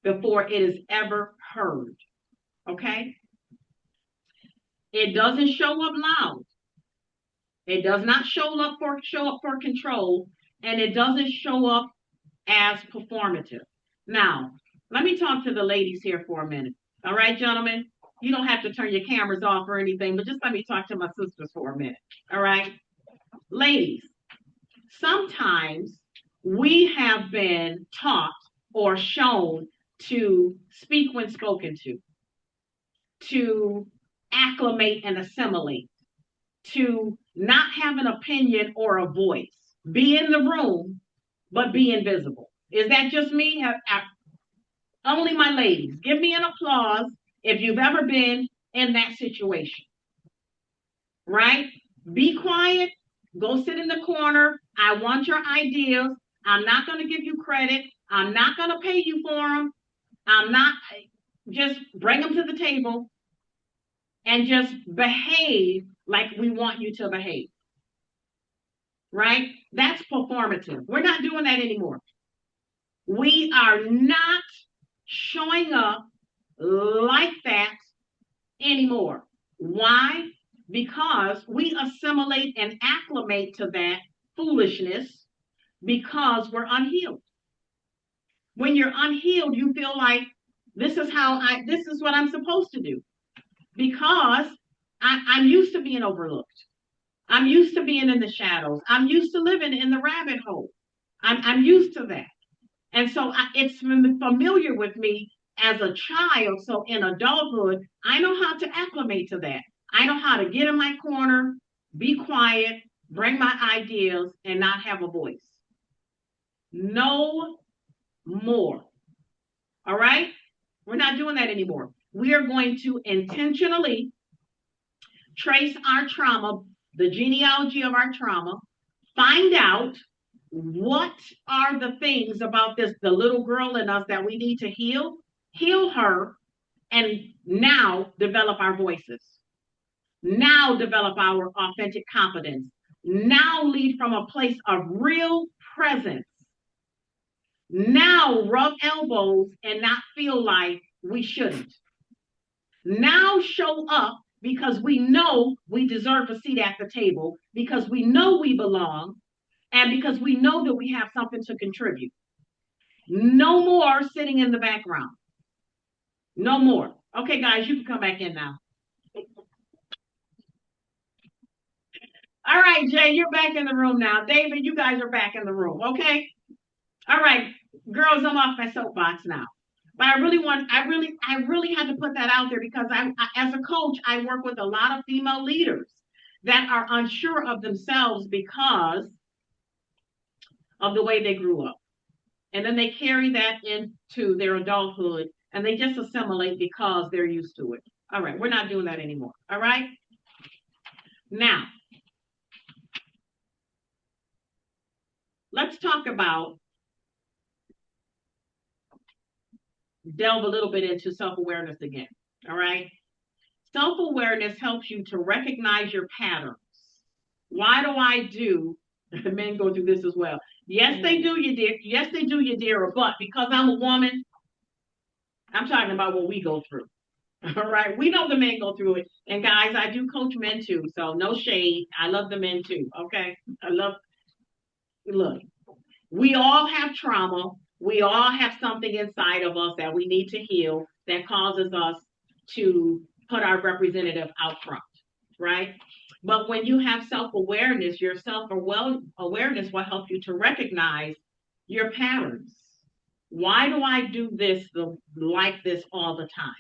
before it is ever heard. Okay? It doesn't show up loud. It does not show up for control, and it doesn't show up as performative. Now, let me talk to the ladies here for a minute. All right, gentlemen? You don't have to turn your cameras off or anything, but just let me talk to my sisters for a minute. All right? Ladies, sometimes we have been taught or shown to speak when spoken to acclimate and assimilate, to not have an opinion or a voice, be in the room, but be invisible. Is that just me? Only my ladies. Give me an applause if you've ever been in that situation, right? Be quiet. Go sit in the corner. I want your ideas. I'm not going to give you credit. I'm not going to pay you for them. I'm not, just bring them to the table and just behave like we want you to behave, right? That's performative. We're not doing that anymore. We are not showing up like that anymore. Why? Because we assimilate and acclimate to that foolishness because we're unhealed. When you're unhealed, you feel like this is what I'm supposed to do because I'm used to being overlooked. I'm used to being in the shadows. I'm used to living in the rabbit hole. I'm used to that. And so it's familiar with me as a child. So in adulthood, I know how to acclimate to that. I know how to get in my corner, be quiet, bring my ideas, and not have a voice. No more. All right? We're not doing that anymore. We are going to intentionally trace our trauma, the genealogy of our trauma, find out what are the things about the little girl in us that we need to heal her, and now develop our voices. Now develop our authentic confidence. Now lead from a place of real presence. Now rub elbows and not feel like we shouldn't. Now show up because we know we deserve a seat at the table, because we know we belong, and because we know that we have something to contribute. No more sitting in the background. No more. Okay, guys, you can come back in now. All right, Jay, you're back in the room now. David, you guys are back in the room, okay? All right, girls, I'm off my soapbox now. But I really had to put that out there because as a coach, I work with a lot of female leaders that are unsure of themselves because of the way they grew up. And then they carry that into their adulthood and they just assimilate because they're used to it. All right, we're not doing that anymore. All right. Now, let's talk about, delve a little bit into self-awareness again. All right. Self-awareness helps you to recognize your patterns. Why do I do? Men go through this as well. Yes, they do, you dear. Yes, they do, you dear. But because I'm a woman, I'm talking about what we go through. All right. We know the men go through it. And guys, I do coach men too. So no shade. I love the men too. Okay. Look, we all have trauma. We all have something inside of us that we need to heal that causes us to put our representative out front, right? But when you have self-awareness, your self-awareness will help you to recognize your patterns. Why do I do this like this all the time,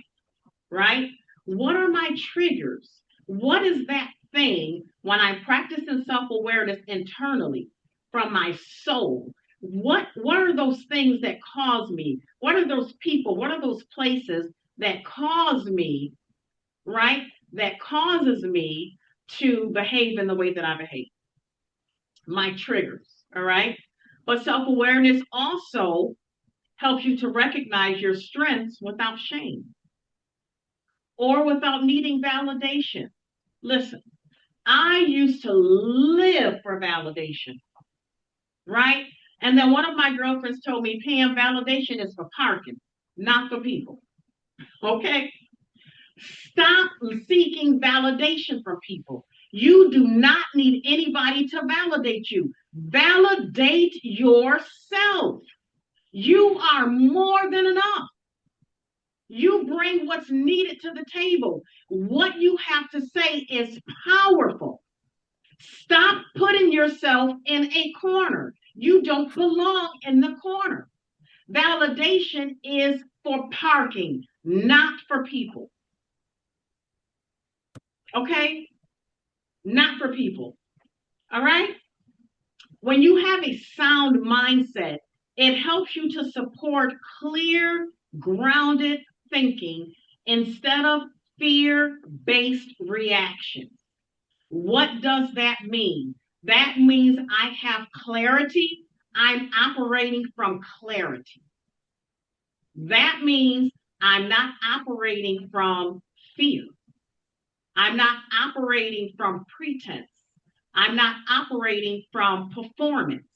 right? What are my triggers? What is that thing when I'm practicing self-awareness internally from my soul? What are those things that cause me? What are those people? What are those places that cause me, right? That causes me to behave in the way that I behave. My triggers, all right? But self-awareness also helps you to recognize your strengths without shame or without needing validation. Listen, I used to live for validation, right? And then one of my girlfriends told me, Pam, validation is for parking, not for people. Okay? Stop seeking validation from people. You do not need anybody to validate you. Validate yourself. You are more than enough. You bring what's needed to the table. What you have to say is powerful. Stop putting yourself in a corner. You don't belong in the corner. Validation is for parking, not for people. Okay? Not for people. All right? When you have a sound mindset, it helps you to support clear, grounded thinking instead of fear-based reactions. What does that mean? That means I have clarity. I'm operating from clarity. That means I'm not operating from fear. I'm not operating from pretense. I'm not operating from performance.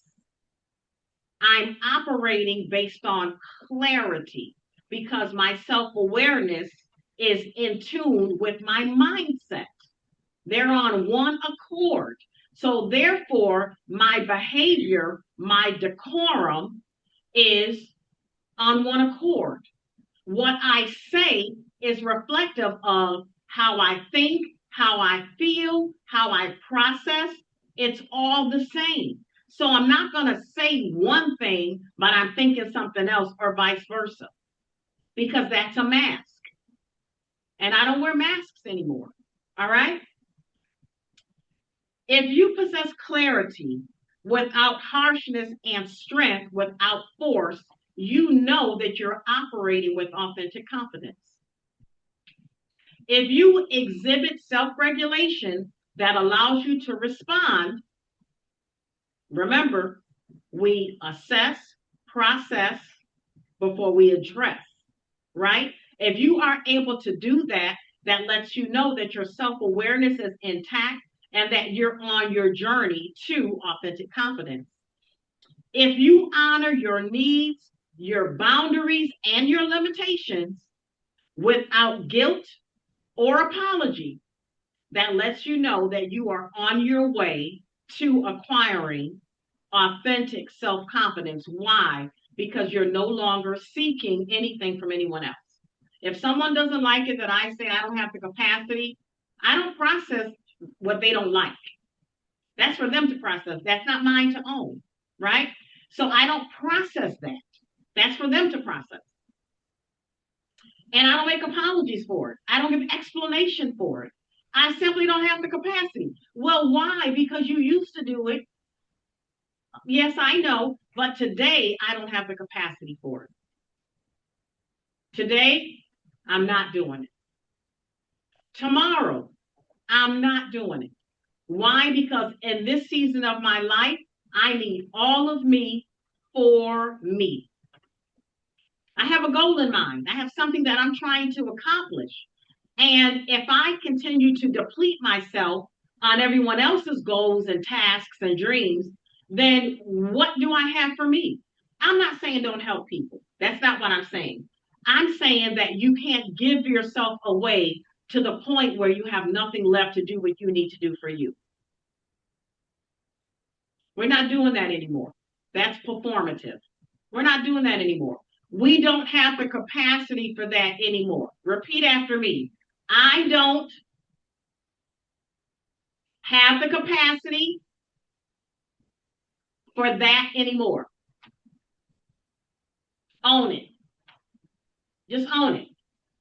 I'm operating based on clarity because my self-awareness is in tune with my mindset. They're on one accord. So therefore, my behavior, my decorum is on one accord. What I say is reflective of how I think, how I feel, how I process. It's all the same. So I'm not going to say one thing, but I'm thinking something else, or vice versa, because that's a mask. And I don't wear masks anymore. All right? If you possess clarity without harshness and strength without force, you know that you're operating with authentic confidence. If you exhibit self-regulation that allows you to respond, remember, we assess, process before we address, right? If you are able to do that, that lets you know that your self-awareness is intact and that you're on your journey to authentic confidence. If you honor your needs, your boundaries, and your limitations without guilt or apology, that lets you know that you are on your way to acquiring authentic self-confidence. Why? Because you're no longer seeking anything from anyone else. If someone doesn't like it that I say I don't have the capacity, I don't process what they don't like. That's for them to process. That's not mine to own, right? So I don't process that. That's for them to process. And I don't make apologies for it. I don't give explanation for it. I simply don't have the capacity. Well, why? Because you used to do it. Yes, I know, but today I don't have the capacity for it. Today, I'm not doing it. Tomorrow, I'm not doing it. Why? Because in this season of my life, I need all of me for me. I have a goal in mind. I have something that I'm trying to accomplish. And if I continue to deplete myself on everyone else's goals and tasks and dreams, then what do I have for me? I'm not saying don't help people. That's not what I'm saying. I'm saying that you can't give yourself away to the point where you have nothing left to do what you need to do for you. We're not doing that anymore. That's performative. We're not doing that anymore. We don't have the capacity for that anymore. Repeat after me. I don't have the capacity for that anymore. Own it. Just own it.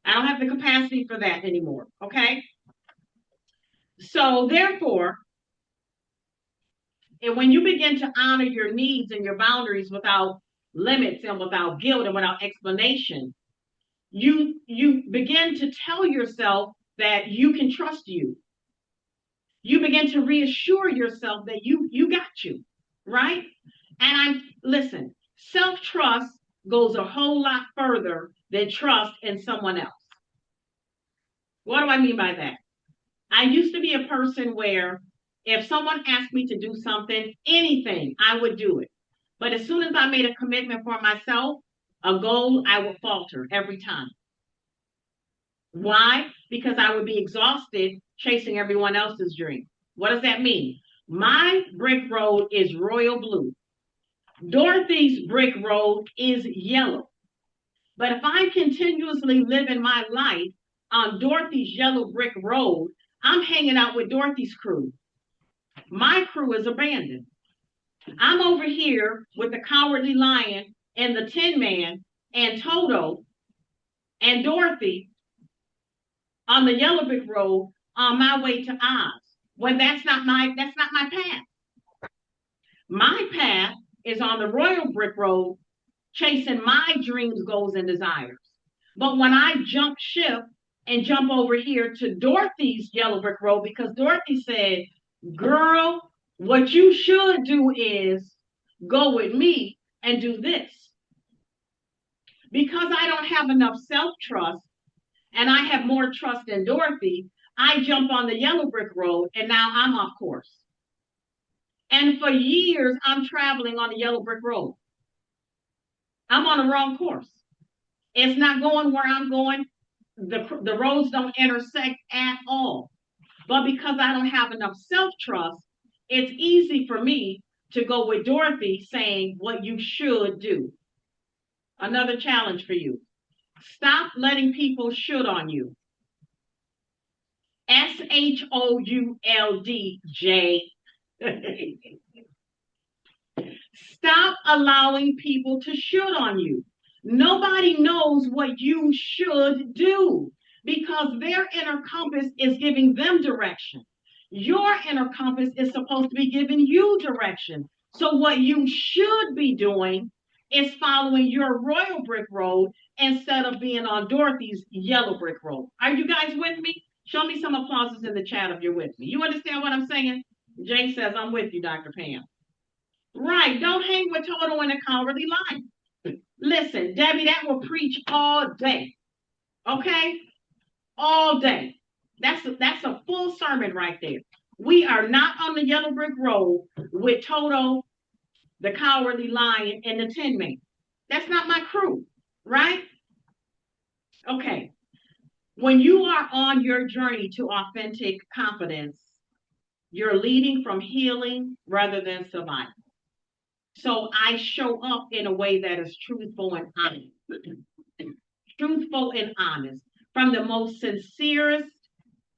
I don't have the capacity for that anymore. Okay? So therefore, and when you begin to honor your needs and your boundaries without limits and without guilt and without explanation, you begin to tell yourself that you can trust you. You begin to reassure yourself that you got you, right? And listen, self-trust goes a whole lot further than trust in someone else. What do I mean by that? I used to be a person where if someone asked me to do something, anything, I would do it. But as soon as I made a commitment for myself, a goal, I would falter every time. Why? Because I would be exhausted chasing everyone else's dream. What does that mean? My brick road is royal blue. Dorothy's brick road is yellow. But if I'm continuously living my life on Dorothy's yellow brick road, I'm hanging out with Dorothy's crew. My crew is abandoned. I'm over here with the Cowardly Lion and the Tin Man and Toto and Dorothy on the yellow brick road on my way to Oz. When that's not my path. My path is on the royal brick road, chasing my dreams, goals, and desires. But when I jump ship and jump over here to Dorothy's yellow brick road, because Dorothy said, girl, what you should do is go with me and do this. Because I don't have enough self-trust and I have more trust in Dorothy, I jump on the yellow brick road and now I'm off course. And for years, I'm traveling on the yellow brick road. I'm on the wrong course. It's not going where I'm going. The roads don't intersect at all. But because I don't have enough self-trust, it's easy for me to go with Dorothy saying what you should do. Another challenge for you. Stop letting people should on you. SHOULD, Stop allowing people to should on you. Nobody knows what you should do because their inner compass is giving them direction. Your inner compass is supposed to be giving you direction. So what you should be doing is following your royal brick road instead of being on Dorothy's yellow brick road. Are you guys with me? Show me some applauses in the chat if you're with me. You understand what I'm saying? Jay says, I'm with you, Dr. Pam. Right. Don't hang with Toto and the Cowardly Lion. Listen, Debbie, that will preach all day. Okay? All day. That's a full sermon right there. We are not on the yellow brick road with Toto, the Cowardly Lion, and the Tin Man. That's not my crew, right? Okay. When you are on your journey to authentic confidence, you're leading from healing rather than survival. So I show up in a way that is truthful and honest. Truthful and honest from the most sincerest,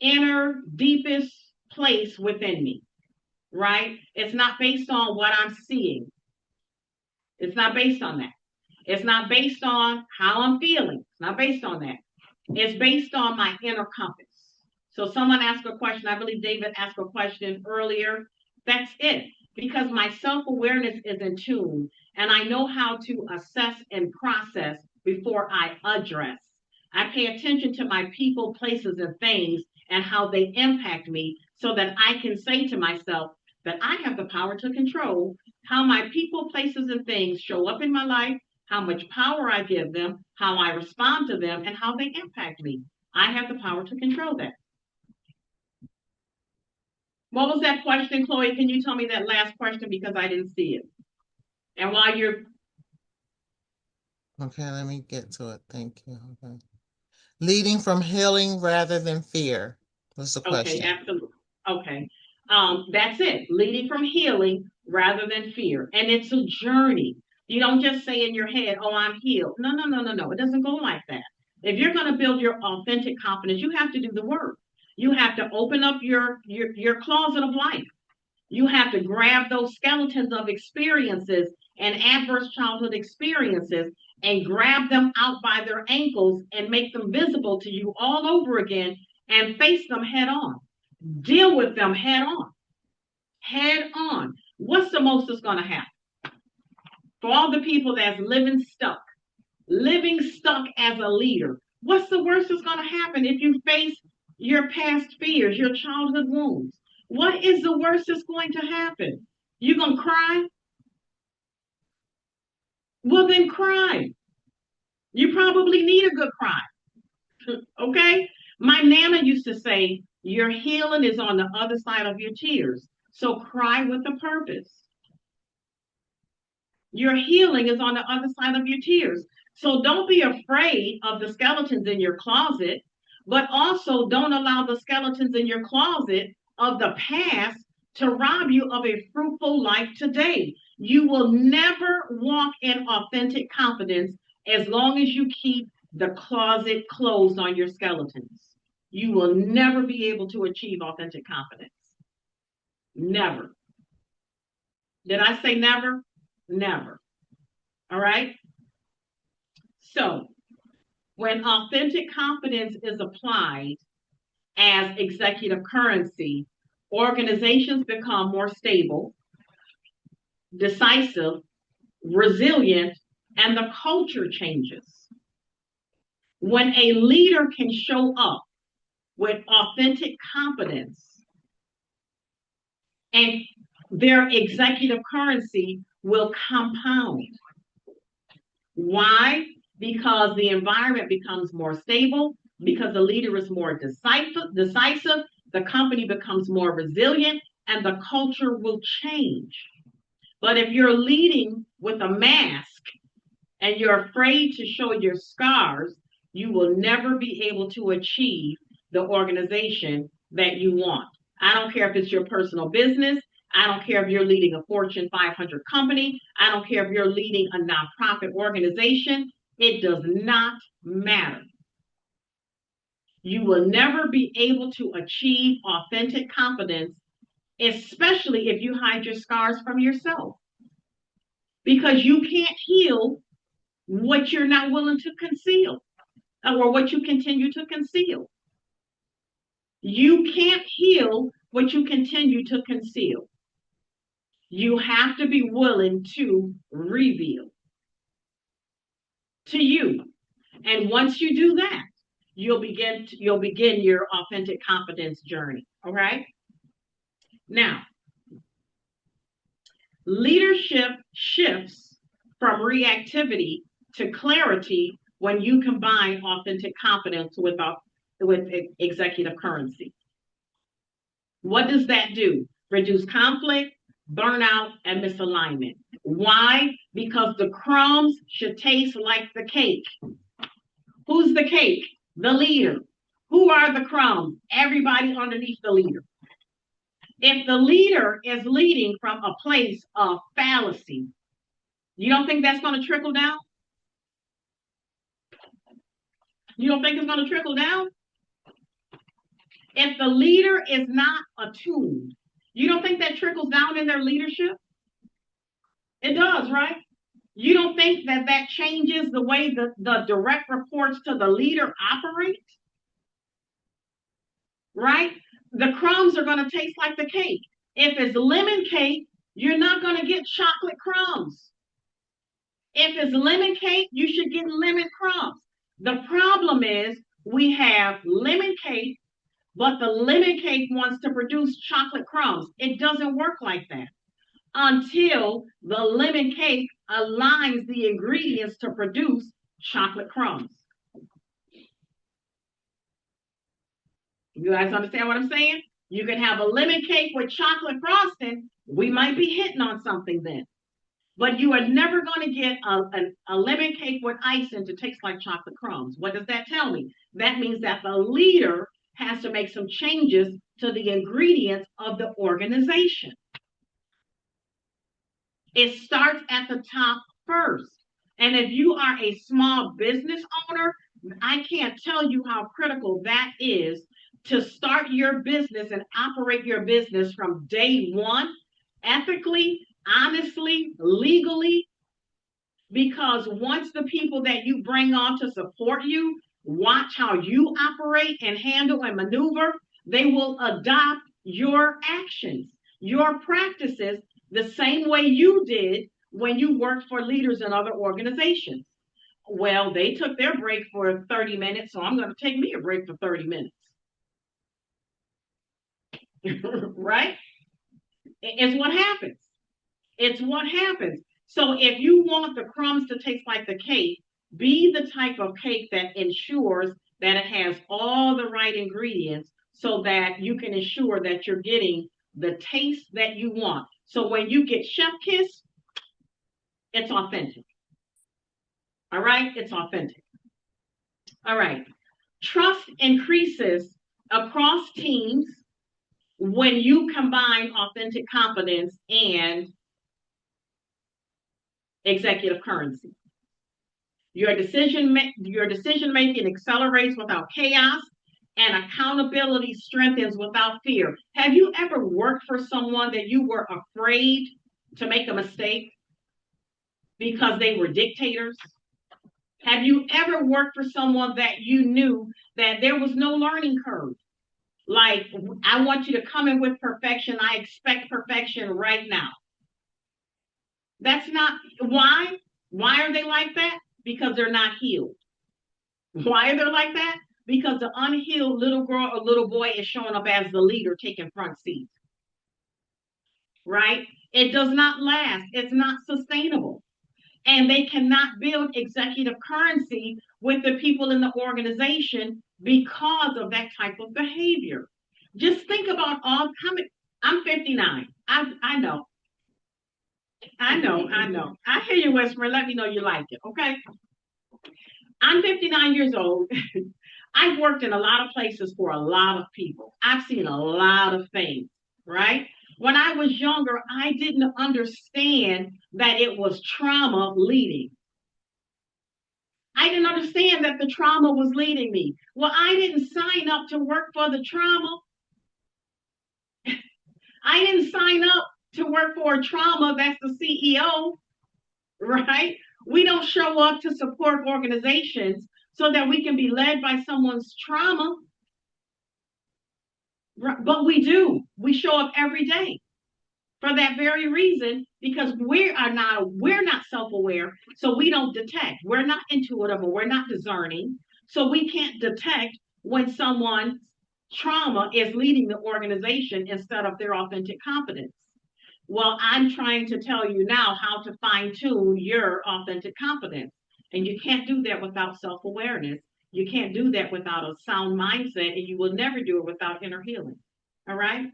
inner, deepest place within me, right? It's not based on what I'm seeing. It's not based on that. It's not based on how I'm feeling. It's not based on that. It's based on my inner compass. So someone asked a question. I believe David asked a question earlier. That's it. Because my self-awareness is in tune and I know how to assess and process before I address. I pay attention to my people, places, and things and how they impact me so that I can say to myself that I have the power to control how my people, places, and things show up in my life, how much power I give them, how I respond to them, and how they impact me. I have the power to control that. What was that question, Chloe? Can you tell me that last question because I didn't see it? And while you're... Okay, let me get to it. Thank you. Okay. Leading from healing rather than fear was the question. Okay, absolutely. Okay. That's it. Leading from healing rather than fear. And it's a journey. You don't just say in your head, oh, I'm healed. No. It doesn't go like that. If you're going to build your authentic confidence, you have to do the work. You have to open up your closet of life. You have to grab those skeletons of experiences and adverse childhood experiences and grab them out by their ankles and make them visible to you all over again and face them head on. Deal with them head on. Head on. What's the most that's going to happen? For all the people that's living stuck as a leader, what's the worst that's going to happen if you face your past fears, your childhood wounds? What is the worst that's going to happen? You going to cry? Well, then cry. You probably need a good cry. Okay? My Nana used to say, your healing is on the other side of your tears. So cry with a purpose. Your healing is on the other side of your tears. So don't be afraid of the skeletons in your closet, but also don't allow the skeletons in your closet of the past to rob you of a fruitful life today. You will never walk in authentic confidence as long as you keep the closet closed on your skeletons. You will never be able to achieve authentic confidence. Never. Did I say never? Never. All right. So when authentic confidence is applied as executive currency, organizations become more stable, decisive, resilient, and the culture changes. When a leader can show up with authentic confidence, and their executive currency will compound. Why? Because the environment becomes more stable, because the leader is more decisive, the company becomes more resilient, and the culture will change. But if you're leading with a mask and you're afraid to show your scars, you will never be able to achieve the organization that you want. I don't care if it's your personal business. I don't care if you're leading a Fortune 500 company. I don't care if you're leading a nonprofit organization. It does not matter. You will never be able to achieve authentic confidence, especially if you hide your scars from yourself. Because you can't heal what you're not willing to conceal or what you continue to conceal. You can't heal what you continue to conceal. You have to be willing to reveal to you. And once you do that, you'll begin your authentic confidence journey. All right. Now, leadership shifts from reactivity to clarity when you combine authentic confidence with executive currency. What does that do? Reduce conflict, burnout, and misalignment. Why? Because the crumbs should taste like the cake. Who's the cake? The leader. Who are the crumbs? Everybody underneath the leader. If the leader is leading from a place of fallacy, you don't think that's going to trickle down? You don't think it's going to trickle down? If the leader is not attuned, you don't think that trickles down in their leadership? It does, right? You don't think that that changes the way the direct reports to the leader operate? Right? The crumbs are going to taste like the cake. If it's lemon cake, you're not going to get chocolate crumbs. If it's lemon cake, you should get lemon crumbs. The problem is we have lemon cake, but the lemon cake wants to produce chocolate crumbs. It doesn't work like that until the lemon cake aligns the ingredients to produce chocolate crumbs. You guys understand what I'm saying? You can have a lemon cake with chocolate frosting. We might be hitting on something then. But you are never going to get a lemon cake with icing to taste like chocolate crumbs. What does that tell me? That means that the leader has to make some changes to the ingredients of the organization. It starts at the top first. And if you are a small business owner, I can't tell you how critical that is to start your business and operate your business from day one, ethically, honestly, legally, because once the people that you bring on to support you watch how you operate and handle and maneuver, they will adopt your actions, your practices, the same way you did when you worked for leaders in other organizations. Well, they took their break for 30 minutes, so I'm going to take me a break for 30 minutes. Right? It's what happens. It's what happens. So if you want the crumbs to taste like the cake, be the type of cake that ensures that it has all the right ingredients so that you can ensure that you're getting the taste that you want. So when you get chef kiss, It's authentic. All right? It's authentic. All right. Trust increases across teams when you combine authentic confidence and executive currency. Your decision making accelerates without chaos, and accountability strengthens without fear. Have you ever worked for someone that you were afraid to make a mistake because they were dictators? Have you ever worked for someone that you knew that there was no learning curve? Like, I want you to come in with perfection. I expect perfection right now. That's not why. Why are they like that? Because they're not healed. Why are they like that? Because the unhealed little girl or little boy is showing up as the leader taking front seats. Right? It does not last. It's not sustainable. And they cannot build executive currency with the people in the organization because of that type of behavior. Just think about I'm 59. I know. I hear you whispering. Let me know you like it. Okay. I'm 59 years old. I've worked in a lot of places for a lot of people. I've seen a lot of things, right? When I was younger, I didn't understand that it was trauma leading. I didn't understand that the trauma was leading me. Well, I didn't sign up to work for the trauma. I didn't sign up to work for a trauma that's the CEO, right? We don't show up to support organizations so that we can be led by someone's trauma. But we do. We show up every day for that very reason, because we're not self-aware, so we don't detect. We're not intuitive, or we're not discerning, so we can't detect when someone's trauma is leading the organization instead of their authentic confidence. Well, I'm trying to tell you now how to fine-tune your authentic confidence, and you can't do that without self-awareness. You can't do that without a sound mindset, and you will never do it without inner healing. All right?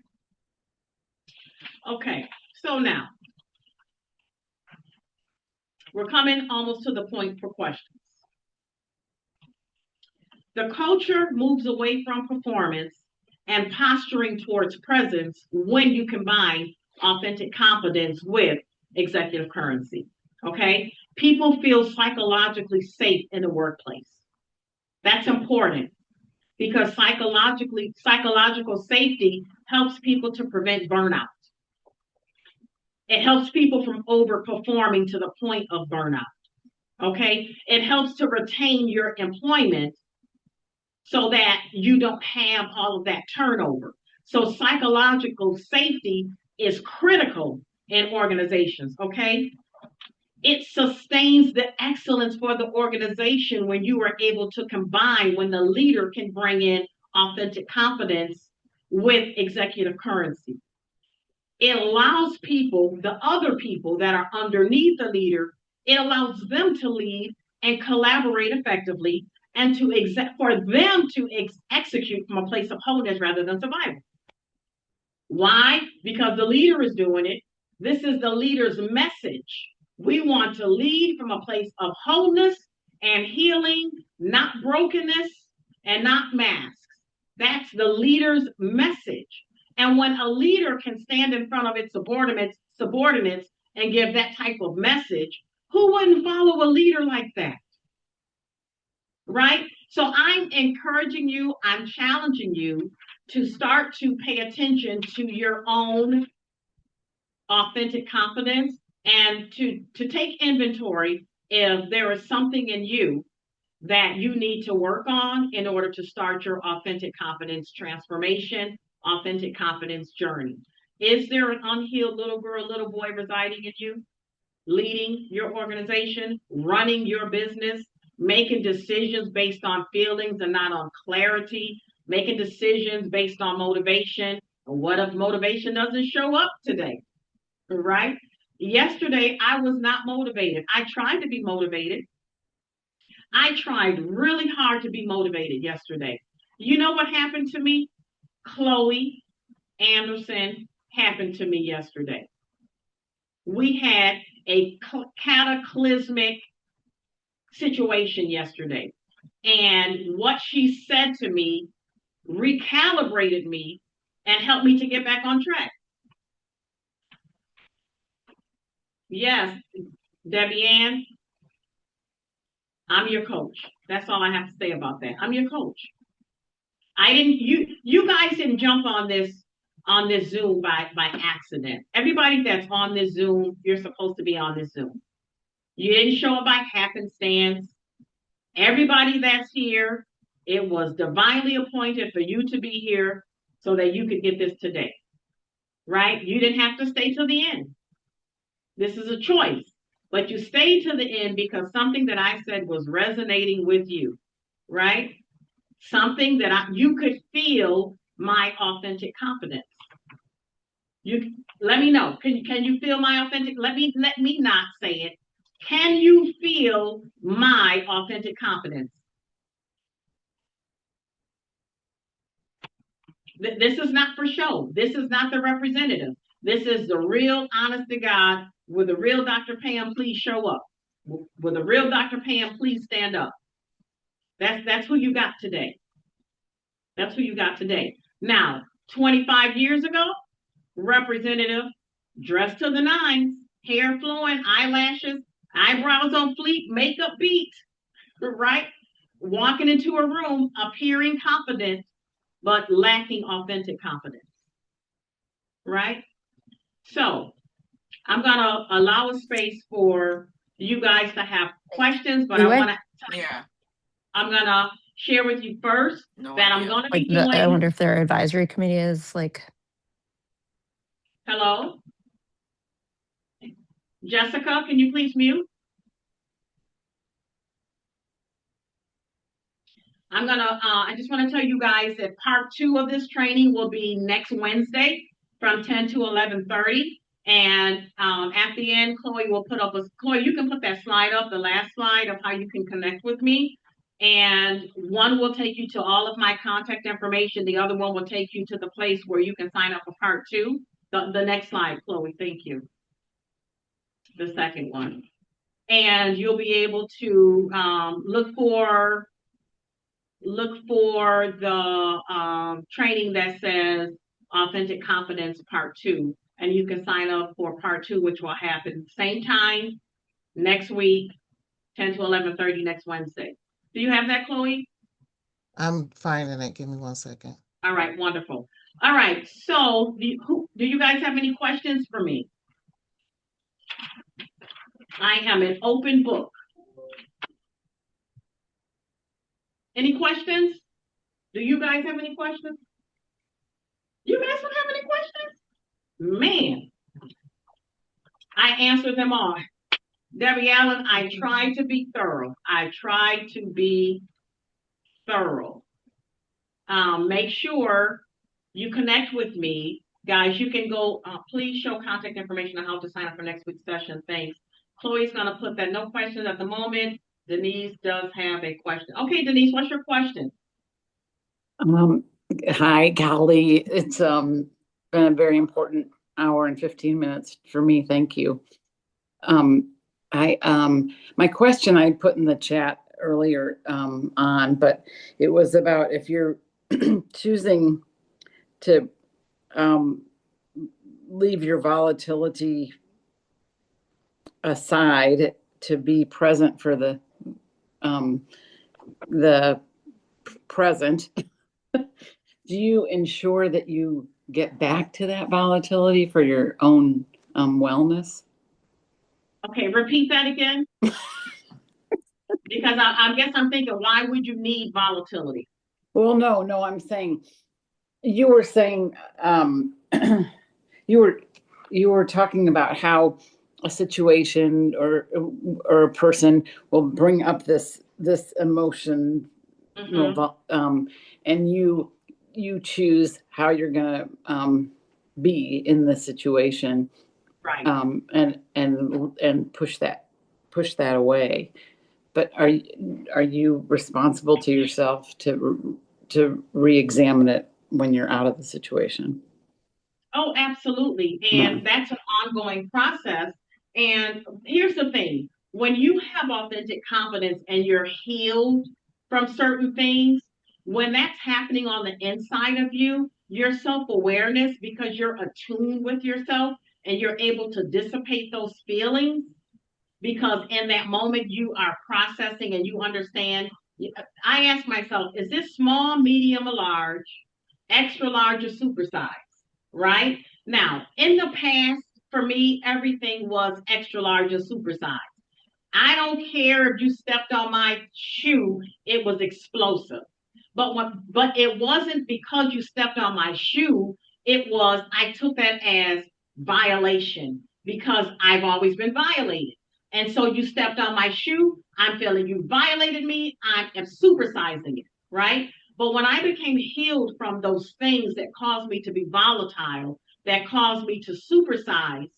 Okay, so now we're coming almost to the point for questions. The culture moves away from performance and posturing towards presence when you combine authentic confidence with executive currency. Okay, people feel psychologically safe in the workplace. That's important because psychological safety helps people to prevent burnout. It helps people from overperforming to the point of burnout. Okay. It helps to retain your employment so that you don't have all of that turnover. So psychological safety is critical in organizations. Okay. It sustains the excellence for the organization when you are able to combine, when the leader can bring in authentic confidence with executive currency. It allows people, the other people that are underneath the leader, it allows them to lead and collaborate effectively, and for them to execute from a place of wholeness rather than survival. Why? Because the leader is doing it. This is the leader's message. We want to lead from a place of wholeness and healing, not brokenness and not masks. That's the leader's message. And when a leader can stand in front of its subordinates and give that type of message, who wouldn't follow a leader like that? Right? So I'm encouraging you, I'm challenging you to start to pay attention to your own authentic confidence and to take inventory if there is something in you that you need to work on in order to start your authentic confidence transformation, authentic confidence journey. Is there an unhealed little girl, little boy residing in you, leading your organization, running your business, making decisions based on feelings and not on clarity, making decisions based on motivation? What if motivation doesn't show up today? Right? Yesterday, I was not motivated. I tried to be motivated. I tried really hard to be motivated yesterday. You know what happened to me? Chloe Anderson happened to me yesterday. we had a cataclysmic situation yesterday. And what she said to me recalibrated me and helped me to get back on track. Yes, Debbie Ann, I'm your coach. That's all I have to say about that. I'm your coach. You guys didn't jump on this Zoom by accident. Everybody that's on this Zoom, you're supposed to be on this Zoom. You didn't show up by happenstance. Everybody that's here, it was divinely appointed for you to be here so that you could get this today. Right? You didn't have to stay till the end. This is a choice. But you stayed to the end because something that I said was resonating with you, right? Something that you could feel my authentic confidence. You let me know. Can you feel my authentic? Let me not say it. Can you feel my authentic confidence? This is not for show. This is not the representative. This is the real, honest to God. With the real Dr. Pam, please show up. With the real Dr. Pam, please stand up. That's who you got today. That's who you got today. Now, 25 years ago, representative, dressed to the nines, hair flowing, eyelashes, eyebrows on fleek, makeup beat, right? Walking into a room, appearing confident, but lacking authentic confidence, right? So I'm going to allow a space for you guys to have questions, but I'm going to share with you first that I'm going to be doing. I wonder if their advisory committee is like. Hello? Jessica, can you please mute? I just want to tell you guys that part 2 of this training will be next Wednesday from 10 to 11:30. And at the end, Chloe will put up Chloe, you can put that slide up, the last slide of how you can connect with me. And one will take you to all of my contact information. The other one will take you to the place where you can sign up for part 2. The next slide, Chloe, thank you. The second one. And you'll be able to look for the training that says Authentic Confidence Part 2. And you can sign up for Part 2, which will happen same time next week, 10 to 11:30 next Wednesday. Do you have that, Chloe? I'm finding it. Give me 1 second. All right, wonderful. All right, so do you guys have any questions for me? I am an open book. Any questions? Do you guys have any questions? You guys don't have any questions? Man, I answered them all. Debbie Allen, I tried to be thorough. Make sure you connect with me. Guys, you can go, please show contact information on how to sign up for next week's session. Thanks. Chloe's going to put that no questions at the moment. Denise does have a question. Okay, Denise, what's your question? Hi, Golly. It's been a very important hour and 15 minutes for me. Thank you. My question I put in the chat earlier but it was about if you're choosing to leave your volatility aside to be present for the present, do you ensure that you get back to that volatility for your own wellness? Okay, repeat that again. Because I guess I'm thinking, why would you need volatility? Well, no, I'm saying, you were saying, you were talking about how a situation or a person will bring up this emotion, mm-hmm. And you choose how you're gonna be in the situation, right? And push that away. But are you responsible to yourself to re-examine it when you're out of the situation? Oh, absolutely. And that's an ongoing process. And here's the thing, when you have authentic confidence and you're healed from certain things, when that's happening on the inside of you, your self awareness, because you're attuned with yourself and you're able to dissipate those feelings, because in that moment you are processing and you understand. I ask myself, is this small, medium, or large, extra large, or super size? Right now, in the past, for me, everything was extra large or super size. I don't care if you stepped on my shoe, it was explosive. But it wasn't because you stepped on my shoe, it was I took that as violation because I've always been violated. And so you stepped on my shoe, I'm feeling you violated me, I am supersizing it, right? But when I became healed from those things that caused me to be volatile, that caused me to supersize,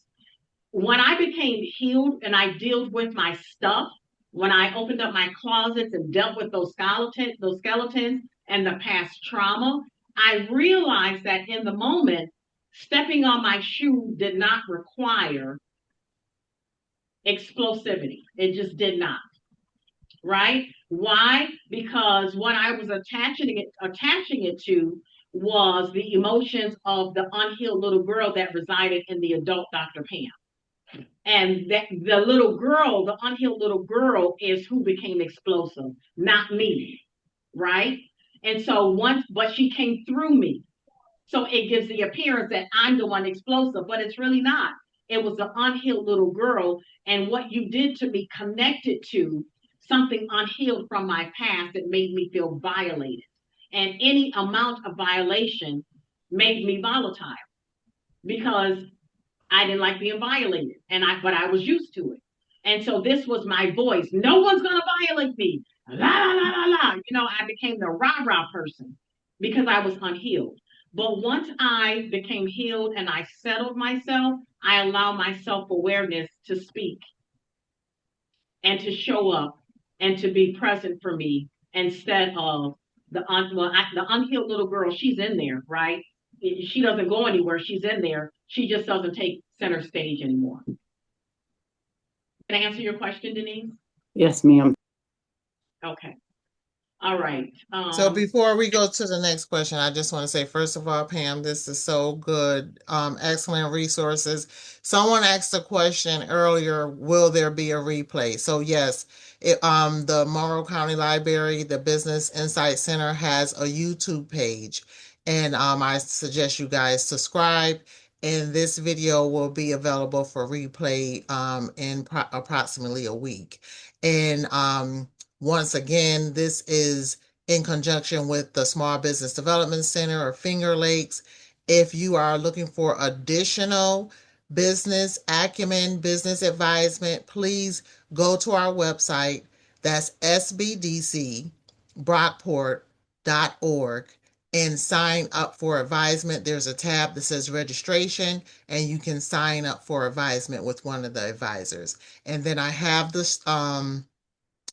when I became healed and I dealt with my stuff, when I opened up my closets and dealt with those skeletons and the past trauma, I realized that in the moment, stepping on my shoe did not require explosivity. It just did not. Right? Why? Because what I was attaching it to was the emotions of the unhealed little girl that resided in the adult Dr. Pam. And that the little girl, the unhealed little girl, is who became explosive, not me, right? And so but she came through me. So it gives the appearance that I'm the one explosive, but it's really not. It was the unhealed little girl, and what you did to me connected to something unhealed from my past that made me feel violated. And any amount of violation made me volatile because I didn't like being violated, but I was used to it. And so this was my voice. No one's gonna violate me. La la la la la. I became the rah rah person because I was unhealed. But once I became healed and I settled myself, I allowed my self awareness to speak and to show up and to be present for me instead of the unhealed little girl. She's in there, right? She doesn't go anywhere. She's in there. She just doesn't take center stage anymore. Can I answer your question, Denise? Yes, ma'am. Okay. All right. So before we go to the next question, I just want to say, first of all, Pam, this is so good. Excellent resources. Someone asked a question earlier, will there be a replay? So yes, the Monroe County Library, the Business Insight Center has a YouTube page, and I suggest you guys subscribe. And this video will be available for replay in approximately a week. And once again, this is in conjunction with the Small Business Development Center or Finger Lakes. If you are looking for additional business acumen, business advisement, please go to our website. That's sbdcbrockport.org and sign up for advisement. There's a tab that says registration, and you can sign up for advisement with one of the advisors. And then I have this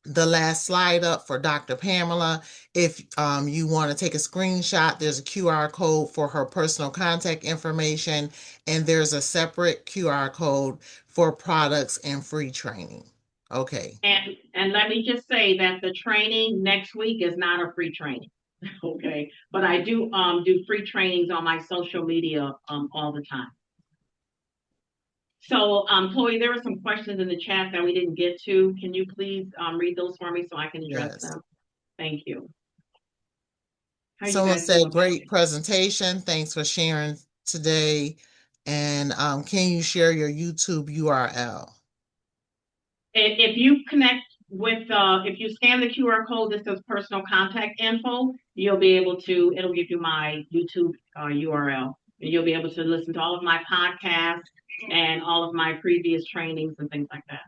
the last slide up for Dr. Pamela. If you want to take a screenshot, there's a QR code for her personal contact information, and there's a separate QR code for products and free training. Okay. And let me just say that the training next week is not a free training. Okay. But I do free trainings on my social media all the time. So, Chloe, there were some questions in the chat that we didn't get to. Can you please read those for me so I can address them? Thank you. Someone said, great presentation. Thanks for sharing today. And can you share your YouTube URL? If you connect with, if you scan the QR code that says personal contact info, you'll be able to, it'll give you my YouTube URL. And you'll be able to listen to all of my podcasts and all of my previous trainings and things like that.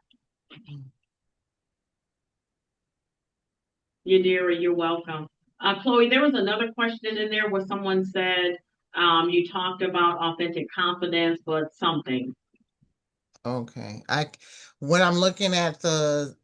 You're welcome. Chloe, there was another question in there where someone said, you talked about authentic confidence, but something. Okay. When I'm looking at the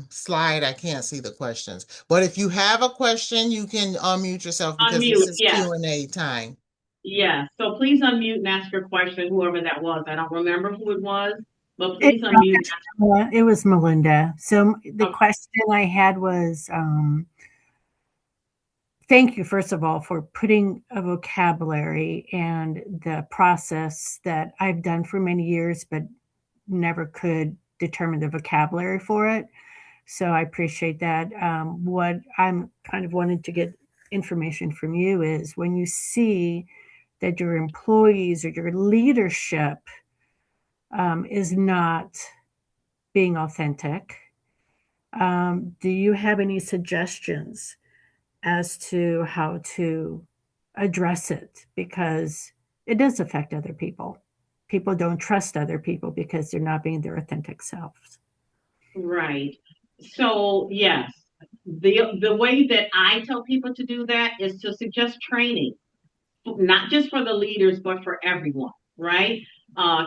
slide, I can't see the questions. But if you have a question, you can unmute yourself because this is Q&A time. Yeah. So please unmute and ask your question, whoever that was. I don't remember who it was, but please unmute. It was Melinda. So the Okay. question I had was, thank you, first of all, for putting a vocabulary and the process that I've done for many years, but never could determine the vocabulary for it. So I appreciate that. What I'm kind of wanting to get information from you is when you see that your employees or your leadership is not being authentic, do you have any suggestions as to how to address it? Because it does affect other people. People don't trust other people because they're not being their authentic selves. Right. So yes, the way that I tell people to do that is to suggest training, not just for the leaders, but for everyone, right?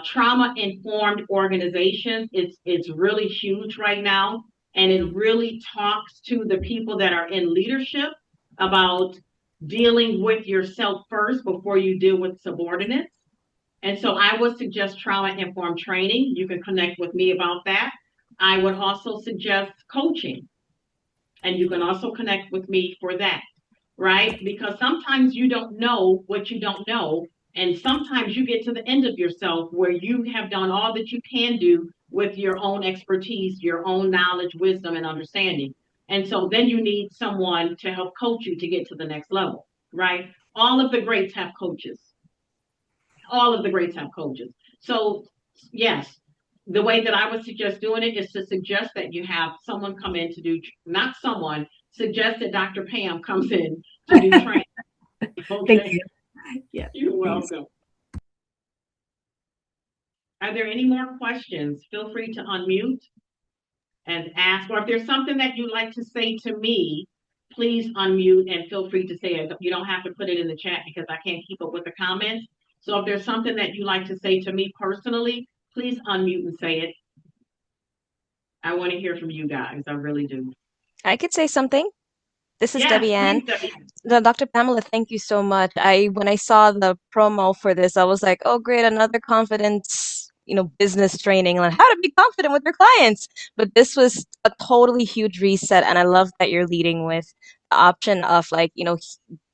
Trauma informed organizations, it's really huge right now. And it really talks to the people that are in leadership about dealing with yourself first before you deal with subordinates. And so I would suggest trauma informed training. You can connect with me about that. I would also suggest coaching, and you can also connect with me for that, right? Because sometimes you don't know what you don't know. And sometimes you get to the end of yourself where you have done all that you can do with your own expertise, your own knowledge, wisdom, and understanding. And so then you need someone to help coach you to get to the next level, right? All of the greats have coaches. All of the greats have coaches. So, yes, the way that I would suggest doing it is to suggest that you have someone come in to do, not someone, suggest that Dr. Pam comes in to do training. Okay. Thank you. Yeah. You're welcome. Are there any more questions? Feel free to unmute and ask, or if there's something that you'd like to say to me, please unmute and feel free to say it. You don't have to put it in the chat because I can't keep up with the comments. So if there's something that you'd like to say to me personally, please unmute and say it. I want to hear from you guys. I really do. I could say something. This is Yes, Debbie Ann. please, Debbie. Dr. Pamela, thank you so much. When I saw the promo for this, I was like, oh, great, another confidence, business training on how to be confident with your clients. But this was a totally huge reset, and I love that you're leading with the option of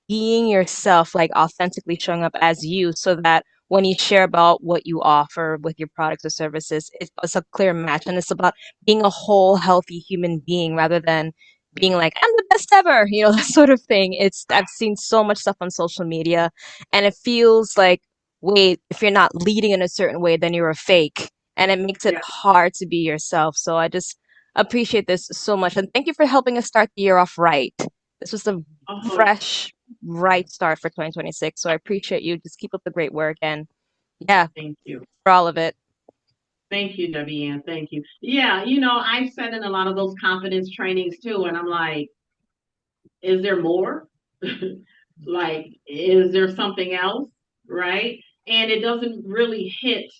being yourself, like authentically showing up as you, so that when you share about what you offer with your products or services, it's a clear match, and it's about being a whole, healthy human being rather than being like, I'm the best ever, that sort of thing. I've seen so much stuff on social media, and it feels like, wait, if you're not leading in a certain way, then you're a fake. And it makes it Yeah. hard to be yourself. So I just appreciate this so much. And thank you for helping us start the year off right. This was a Oh, fresh, right start for 2026. So I appreciate you. Just keep up the great work. And yeah, thank you. for all of it. Thank you, Debbie Ann. Thank you. Yeah, I've sat in a lot of those confidence trainings too, and I'm like, is there more? Like, is there something else? Right? And it doesn't really hit.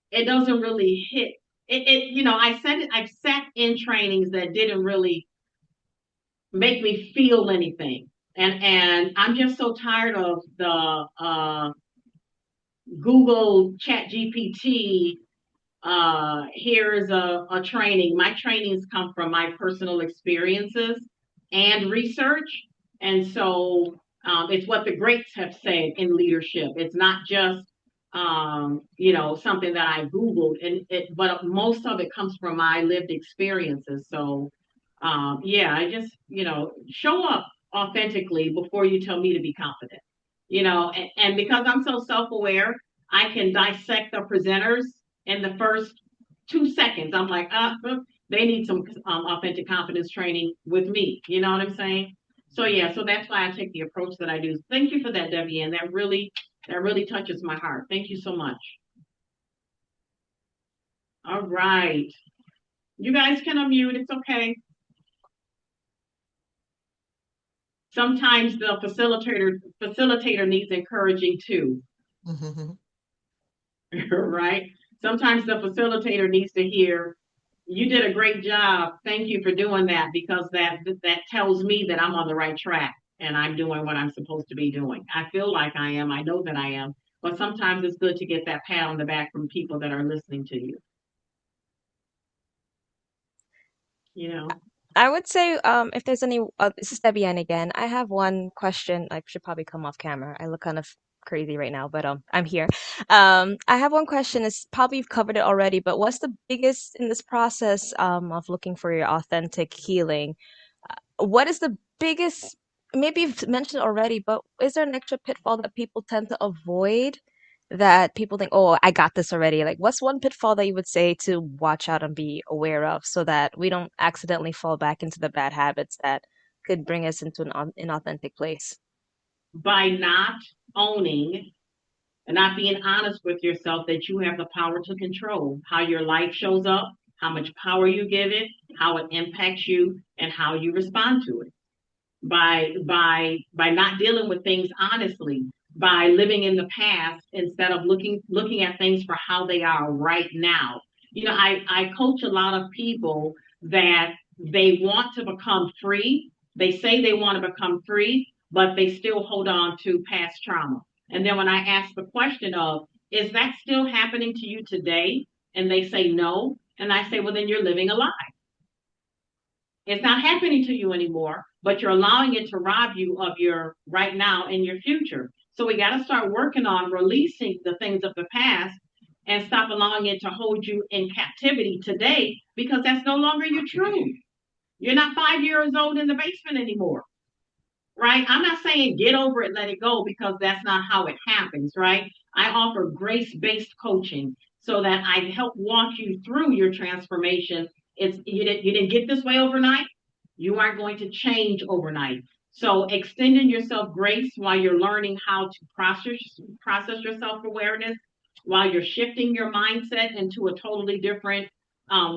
It doesn't really hit. I've sat in trainings that didn't really make me feel anything. And I'm just so tired of the Google Chat GPT. Here's a training. My trainings come from my personal experiences and research. And so it's what the greats have said in leadership. It's not just, something that I Googled, but most of it comes from my lived experiences. So, yeah, I just, show up authentically before you tell me to be confident, and because I'm so self-aware, I can dissect the presenters in the first 2 seconds. I'm like, they need some authentic confidence training with me. You know what I'm saying? So yeah, so that's why I take the approach that I do. Thank you for that, Debbie, and that really touches my heart. Thank you so much. All right, you guys can unmute. It's okay. Sometimes the facilitator needs encouraging too. Right? Sometimes the facilitator needs to hear, you did a great job. Thank you for doing that, because that tells me that I'm on the right track and I'm doing what I'm supposed to be doing. I feel like I am. I know that I am. But sometimes it's good to get that pat on the back from people that are listening to you. you know. I would say, if there's any, this is Debbie Ann again. I have one question. I should probably come off camera. I look kind of crazy right now, but I'm here. I have one question. It's probably you've covered it already, but what's the biggest in this process of looking for your authentic healing? What is the biggest, maybe you've mentioned it already, but is there an extra pitfall that people tend to avoid that people think, oh, I got this already? Like, what's one pitfall that you would say to watch out and be aware of so that we don't accidentally fall back into the bad habits that could bring us into an inauthentic place? By not owning and not being honest with yourself that you have the power to control how your life shows up, how much power you give it, how it impacts you, and how you respond to it. By not dealing with things honestly, by living in the past instead of looking at things for how they are right now. You know, I coach a lot of people that they want to become free. They say they want to become free, but they still hold on to past trauma. And then when I ask the question of, is that still happening to you today? And they say no. And I say, well, then you're living a lie. It's not happening to you anymore, but you're allowing it to rob you of your right now and your future. So we got to start working on releasing the things of the past and stop allowing it to hold you in captivity today, because that's no longer your truth. You're not 5 years old in the basement anymore, right? I'm not saying get over it, let it go, because that's not how it happens, right? I offer grace-based coaching so that I help walk you through your transformation. You didn't get this way overnight. You aren't going to change overnight. So extending yourself grace while you're learning how to process your self-awareness, while you're shifting your mindset into a totally different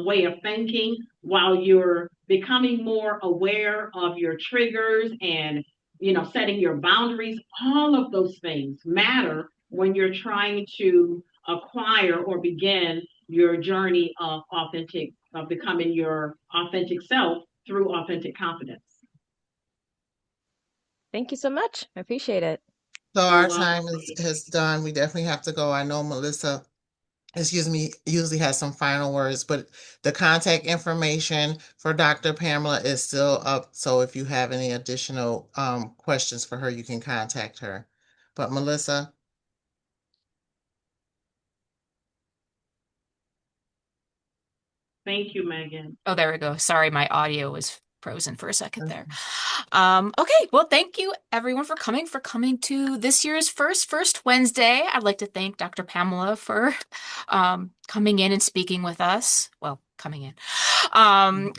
way of thinking, while you're becoming more aware of your triggers and, you know, setting your boundaries. All of those things matter when you're trying to acquire or begin your journey of becoming your authentic self through authentic confidence. Thank you so much. I appreciate it. So You're our welcome. time has done. We definitely have to go. I know Melissa, usually has some final words, but the contact information for Dr. Pamela is still up. So if you have any additional questions for her, you can contact her. But Melissa, Thank you, Megan. Oh, there we go. Sorry, my audio was frozen for a second there. Okay, well, thank you everyone for coming to this year's First Wednesday. I'd like to thank Dr. Pamela for coming in and speaking with us. Well, coming in.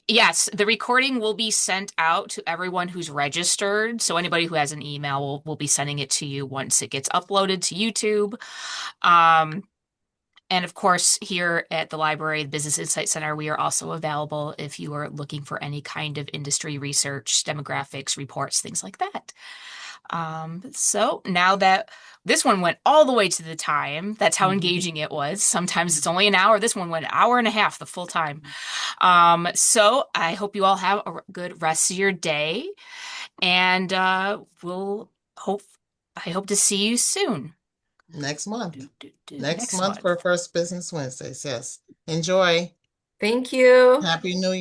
Yes, the recording will be sent out to everyone who's registered. So anybody who has an email, we'll be sending it to you once it gets uploaded to YouTube. And of course, here at the library, the Business Insight Center, we are also available if you are looking for any kind of industry research, demographics, reports, things like that. So now that this one went all the way to the time, that's how engaging it was. Sometimes it's only an hour. This one went an hour and a half, the full time. So I hope you all have a good rest of your day, and I hope to see you soon. next month. Next month for First Business Wednesdays. Yes. Enjoy. Thank you. Happy New Year.